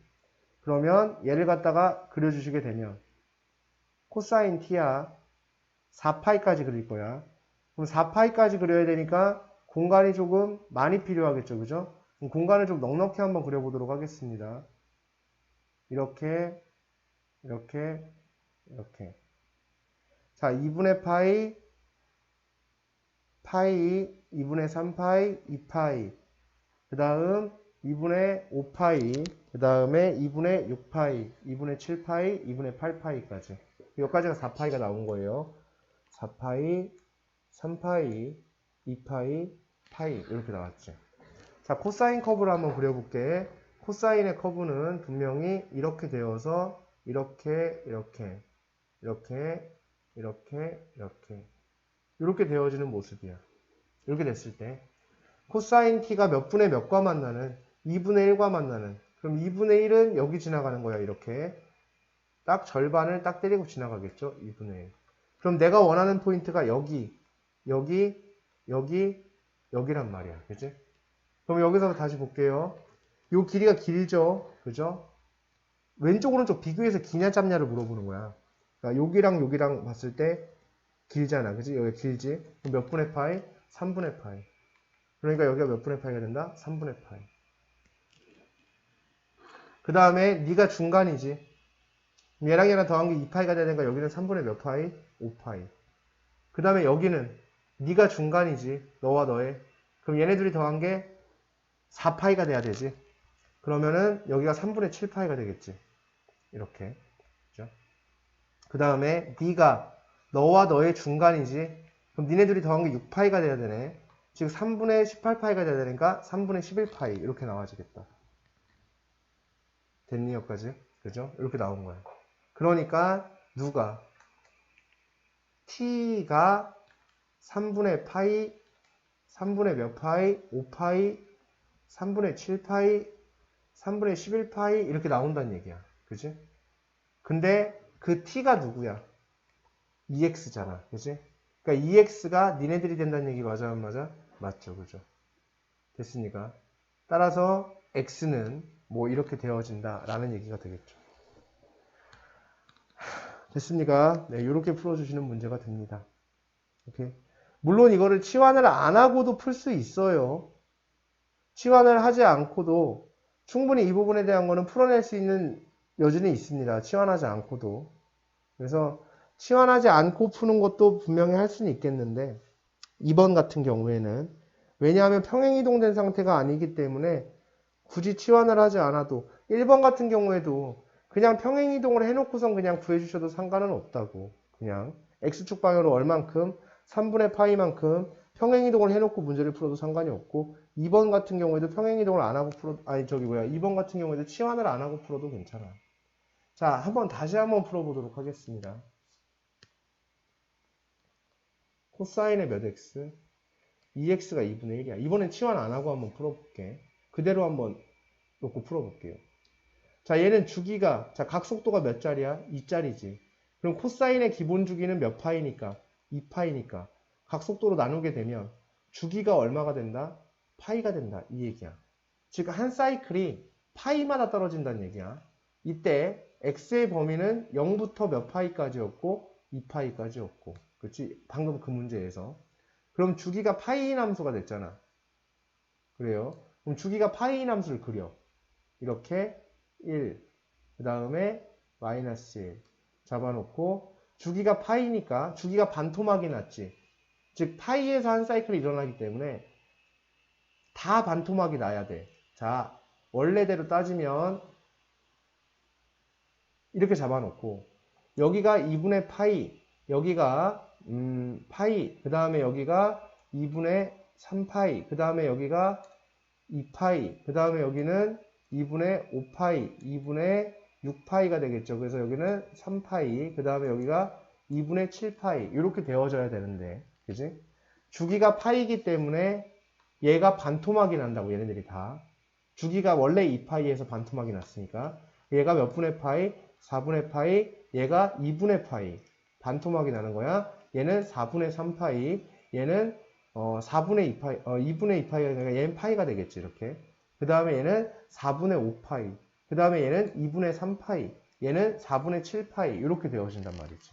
그러면 얘를 갖다가 그려주시게 되면 코사인 t야. 4파이까지 그릴 거야. 그럼 4파이까지 그려야 되니까 공간이 조금 많이 필요하겠죠. 그죠? 그럼 공간을 좀 넉넉히 한번 그려보도록 하겠습니다. 이렇게, 이렇게, 이렇게. 자, 2분의 파이, 파이, 2분의 3파이, 2파이. 그 다음 2분의 5파이, 그 다음에 2분의 6파이, 2분의 7파이, 2분의 8파이까지. 여기까지가 4파이가 나온 거예요. 4파이, 3파이, 2파이, 파이 이렇게 나왔지. 자, 코사인 커브를 한번 그려볼게. 코사인의 커브는 분명히 이렇게 되어서 이렇게, 이렇게, 이렇게, 이렇게, 이렇게 이렇게 되어지는 모습이야. 이렇게 됐을 때 코사인 t가 몇 분의 몇과 만나는? 2분의 1과 만나는. 그럼 2분의 1은 여기 지나가는 거야. 이렇게 딱 절반을 딱 때리고 지나가겠죠. 2분의 1. 그럼 내가 원하는 포인트가 여기, 여기, 여기, 여기란 말이야. 그지? 그럼 여기서 다시 볼게요. 요 길이가 길죠. 그죠? 왼쪽 오른쪽 비교해서 기냐 짧냐를 물어보는 거야. 그러니까 여기랑 여기랑 봤을 때 길잖아. 그지? 여기 길지? 그럼 몇 분의 파이? 3분의 파이. 그러니까 여기가 몇 분의 파이가 된다? 3분의 파이. 그 다음에 네가 중간이지. 얘랑 얘랑 더한 게 2파이가 돼야 되니까 여기는 3분의 몇 파이? 5파이. 그 다음에 여기는 네가 중간이지. 너와 너의. 그럼 얘네 둘이 더한 게 4파이가 돼야 되지. 그러면은 여기가 3분의 7파이가 되겠지. 이렇게. 그죠? 그 다음에 네가 너와 너의 중간이지. 그럼 니네 둘이 더한 게 6파이가 돼야 되네. 즉 3분의 18파이가 돼야 되니까 3분의 11파이 이렇게 나와지겠다. 됐니 여기까지? 그죠? 이렇게 나온 거야. 그러니까 누가 t가 3분의 파이, 3분의 몇 파이, 5파이, 3분의 7파이, 3분의 11파이 이렇게 나온다는 얘기야. 그지? 근데 그 t가 누구야? 2x잖아. 그지? 그러니까 2x가 니네들이 된다는 얘기 맞아 안 맞아? 맞죠. 그죠? 됐습니까? 따라서 x는 뭐 이렇게 되어진다 라는 얘기가 되겠죠. 됐습니까? 네, 이렇게 풀어주시는 문제가 됩니다. 오케이. 물론 이거를 치환을 안 하고도 풀 수 있어요. 치환을 하지 않고도 충분히 이 부분에 대한 거는 풀어낼 수 있는 여지는 있습니다. 치환하지 않고도. 그래서 치환하지 않고 푸는 것도 분명히 할 수는 있겠는데 2번 같은 경우에는 왜냐하면 평행이동된 상태가 아니기 때문에 굳이 치환을 하지 않아도 1번 같은 경우에도 그냥 평행이동을 해놓고선 그냥 구해주셔도 상관은 없다고. 그냥 x축 방향으로 얼만큼 3분의 파이만큼 평행이동을 해놓고 문제를 풀어도 상관이 없고 2번 같은 경우에도 평행이동을 안 하고 풀어도 2번 같은 경우에도 치환을 안 하고 풀어도 괜찮아. 자, 다시 한번 풀어보도록 하겠습니다. 코사인의 몇 x? 2x가 2분의 1이야. 이번엔 치환 안 하고 한번 풀어볼게. 그대로 한번 놓고 풀어볼게요. 자, 얘는 주기가, 자, 각속도가 몇 짜리야? 2짜리지. 그럼 코사인의 기본 주기는 몇 파이니까? 2파이니까. 각속도로 나누게 되면 주기가 얼마가 된다? 파이가 된다. 이 얘기야. 즉, 한 사이클이 파이마다 떨어진다는 얘기야. 이때 x의 범위는 0부터 몇 파이까지였고 2파이까지였고. 그렇지? 방금 그 문제에서. 그럼 주기가 파이인 함수가 됐잖아. 그래요? 그럼 주기가 파이인 함수를 그려. 이렇게 1, 그 다음에 마이너스 1 잡아놓고 주기가 파이니까 주기가 반토막이 났지. 즉 파이에서 한 사이클이 일어나기 때문에 다 반토막이 나야 돼. 자, 원래대로 따지면 이렇게 잡아놓고 여기가 2분의 파이, 여기가 파이, 그 다음에 여기가 2분의 3파이, 그 다음에 여기가 2파이, 그 다음에 여기는 2분의 5파이, 2분의 6파이가 되겠죠. 그래서 여기는 3파이, 그 다음에 여기가 2분의 7파이 이렇게 되어져야 되는데, 그지? 주기가 파이기 때문에 얘가 반토막이 난다고, 얘네들이 다. 주기가 원래 2파이에서 반토막이 났으니까 얘가 몇 분의 파이? 4분의 파이, 얘가 2분의 파이. 반토막이 나는 거야. 얘는 4분의 3파이, 얘는 4분의 2파이, 2분의 2파이가 되니까 얘는 파이가 되겠지, 이렇게. 그 다음에 얘는 4분의 5파이, 그 다음에 얘는 2분의 3파이, 얘는 4분의 7파이, 이렇게 되어진단 말이지.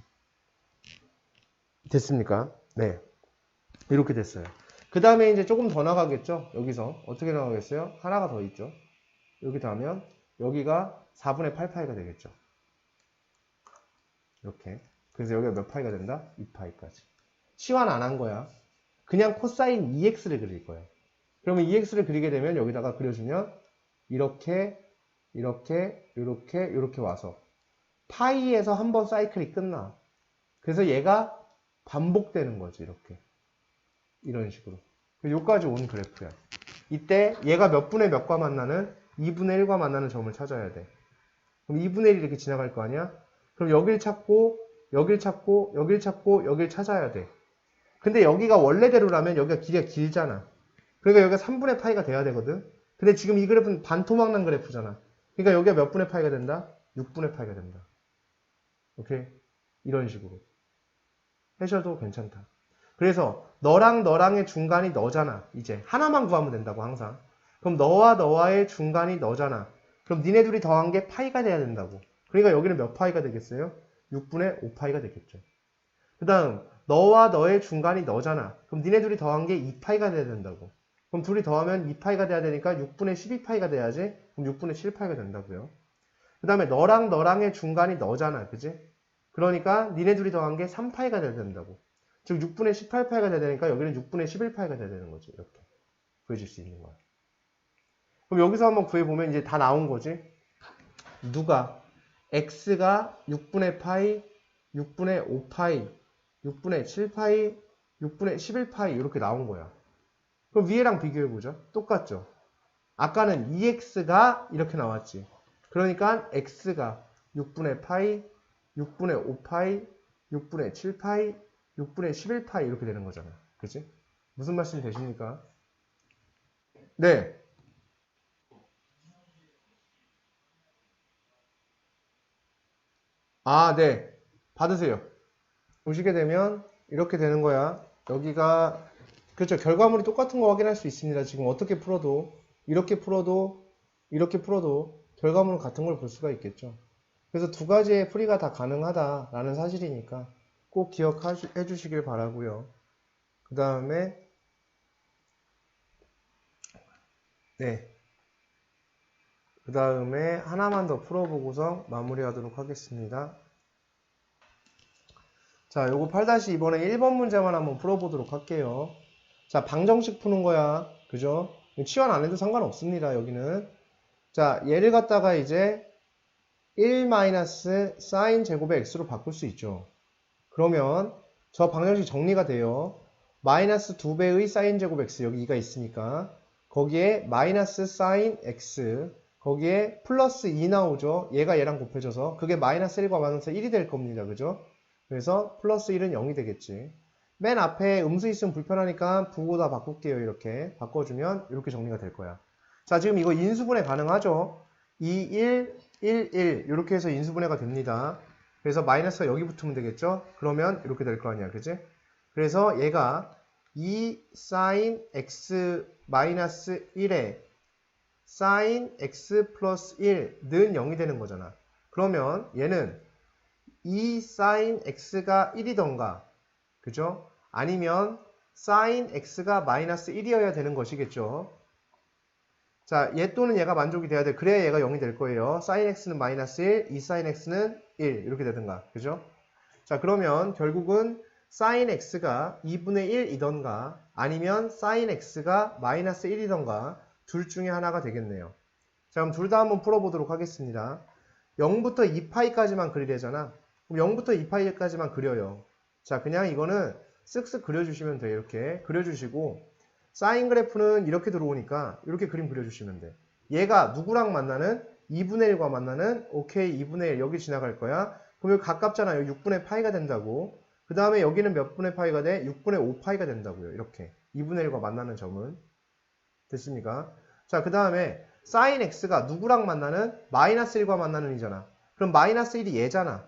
됐습니까? 네. 이렇게 됐어요. 그 다음에 이제 조금 더 나가겠죠? 여기서. 어떻게 나가겠어요? 하나가 더 있죠? 여기 닿으면 여기가 4분의 8파이가 되겠죠. 이렇게. 그래서 여기가 몇 파이가 된다? 2파이까지. 치환 안 한 거야. 그냥 코사인 2x를 그릴 거야. 그러면 2x를 그리게 되면 여기다가 그려주면 이렇게, 이렇게, 이렇게, 이렇게 와서 파이에서 한번 사이클이 끝나. 그래서 얘가 반복되는 거지, 이렇게. 이런 식으로. 여기까지 온 그래프야. 이때 얘가 몇 분의 몇과 만나는? 2분의 1과 만나는 점을 찾아야 돼. 그럼 2분의 1이 이렇게 지나갈 거 아니야? 그럼 여길 찾고, 여길 찾고, 여길 찾고, 여길 찾아야 돼. 근데 여기가 원래대로라면 여기가 길이가 길잖아. 그러니까 여기가 3분의 파이가 돼야 되거든. 근데 지금 이 그래프는 반토막 난 그래프잖아. 그러니까 여기가 몇 분의 파이가 된다? 6분의 파이가 된다. 오케이? 이런 식으로. 하셔도 괜찮다. 그래서 너랑 너랑의 중간이 너잖아. 이제 하나만 구하면 된다고 항상. 그럼 너와 너와의 중간이 너잖아. 그럼 니네 둘이 더한 게 파이가 돼야 된다고. 그러니까 여기는 몇 파이가 되겠어요? 6분의 5파이가 되겠죠. 그 다음 너와 너의 중간이 너잖아. 그럼 니네 둘이 더한 게 2파이가 돼야 된다고. 그럼 둘이 더하면 2파이가 돼야 되니까 6분의 12파이가 돼야지. 그럼 6분의 7파이가 된다고요. 그 다음에 너랑 너랑의 중간이 너잖아. 그지? 그러니까 니네 둘이 더한 게 3파이가 돼야 된다고. 즉 6분의 18파이가 돼야 되니까 여기는 6분의 11파이가 돼야 되는 거지. 이렇게 구해줄 수 있는 거야. 그럼 여기서 한번 구해보면 이제 다 나온 거지. 누가? x가 6분의 파이, 6분의 5파이, 6분의 7파이, 6분의 11파이 이렇게 나온 거야. 그럼 위에랑 비교해보죠. 똑같죠? 아까는 2x가 이렇게 나왔지. 그러니까 x가 6분의 파이, 6분의 5파이, 6분의 7파이, 6분의 11파이 이렇게 되는 거잖아. 그치? 무슨 말씀 되십니까? 네. 아, 네. 받으세요. 보시게 되면 이렇게 되는 거야. 여기가 그렇죠. 결과물이 똑같은 거 확인할 수 있습니다. 지금 어떻게 풀어도 이렇게 풀어도 이렇게 풀어도 결과물은 같은 걸 볼 수가 있겠죠. 그래서 두 가지의 풀이가 다 가능하다라는 사실이니까 꼭 기억해 주시길 바라고요. 그 다음에 그 다음에 하나만 더 풀어보고서 마무리하도록 하겠습니다. 자, 요거 8-2번에 1번 문제만 한번 풀어보도록 할게요. 자, 방정식 푸는 거야. 그죠? 치환 안 해도 상관없습니다. 여기는. 자, 얘를 갖다가 이제 1 사인 제곱의 x로 바꿀 수 있죠. 그러면 저 방정식 정리가 돼요. 마이너스 2배의 사인 제곱 x, 여기 2가 있으니까 거기에 마이너스 사인 x, 거기에 플러스 2 나오죠. 얘가 얘랑 곱해져서 그게 마이너스 1과 마이너스 1이 될 겁니다. 그죠? 그래서 플러스 1은 0이 되겠지. 맨 앞에 음수 있으면 불편하니까 부호다 바꿀게요. 이렇게 바꿔주면 이렇게 정리가 될 거야. 자, 지금 이거 인수분해 가능하죠? 2, 1, 1, 1 이렇게 해서 인수분해가 됩니다. 그래서 마이너스가 여기 붙으면 되겠죠? 그러면 이렇게 될 거 아니야. 그지? 그래서 얘가 2 사인 x 마이너스 1에 사인 x 플러스 1는 0이 되는 거잖아. 그러면 얘는 2 사인 x가 1이던가, 그죠? 아니면 사인 x가 마이너스 1이어야 되는 것이겠죠. 자, 얘 또는 얘가 만족이 돼야 돼. 그래야 얘가 0이 될 거예요. 사인 x는 마이너스 1, 2 사인 x는 1 이렇게 되든가, 그죠? 자, 그러면 결국은 사인 x가 2분의 1이던가 아니면 사인 x가 마이너스 1이던가 둘 중에 하나가 되겠네요. 자, 그럼 둘 다 한번 풀어보도록 하겠습니다. 0부터 2파이까지만 그리래잖아. 그럼 0부터 2파이까지만 그려요. 자, 그냥 이거는 쓱쓱 그려주시면 돼요. 이렇게 그려주시고 사인 그래프는 이렇게 들어오니까 이렇게 그림 그려주시면 돼. 얘가 누구랑 만나는? 2분의 1과 만나는? 오케이, 2분의 1 여기 지나갈 거야. 그럼 여기 가깝잖아요. 6분의 파이가 된다고. 그 다음에 여기는 몇 분의 파이가 돼? 6분의 5파이가 된다고요. 이렇게 2분의 1과 만나는 점은. 됐습니까? 자, 그 다음에 사인 x가 누구랑 만나는? 마이너스 1과 만나는 이잖아. 그럼 마이너스 1이 얘잖아.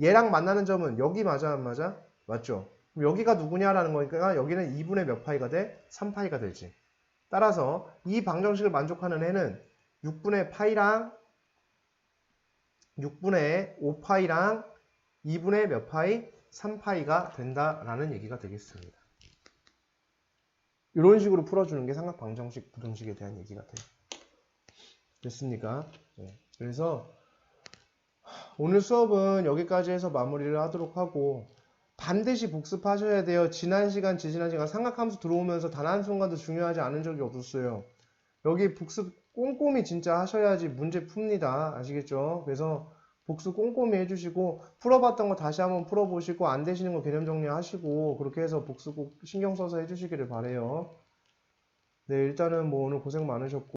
얘랑 만나는 점은 여기 맞아 안 맞아? 맞죠? 그럼 여기가 누구냐라는 거니까 여기는 2분의 몇 파이가 돼? 3파이가 되지. 따라서 이 방정식을 만족하는 해는 6분의 파이랑 6분의 5파이랑 2분의 몇 파이? 3파이가 된다라는 얘기가 되겠습니다. 이런 식으로 풀어주는 게 삼각 방정식, 부등식에 대한 얘기가 돼요. 됐습니까? 네. 그래서 오늘 수업은 여기까지 해서 마무리를 하도록 하고 반드시 복습하셔야 돼요. 지난 시간, 지지난 시간 삼각함수 들어오면서 단 한순간도 중요하지 않은 적이 없었어요. 여기 복습 꼼꼼히 진짜 하셔야지 문제 풉니다. 아시겠죠? 그래서 복습 꼼꼼히 해주시고 풀어봤던 거 다시 한번 풀어보시고 안 되시는 거 개념 정리하시고 그렇게 해서 복습 꼭 신경 써서 해주시기를 바래요. 네, 일단은 뭐 오늘 고생 많으셨고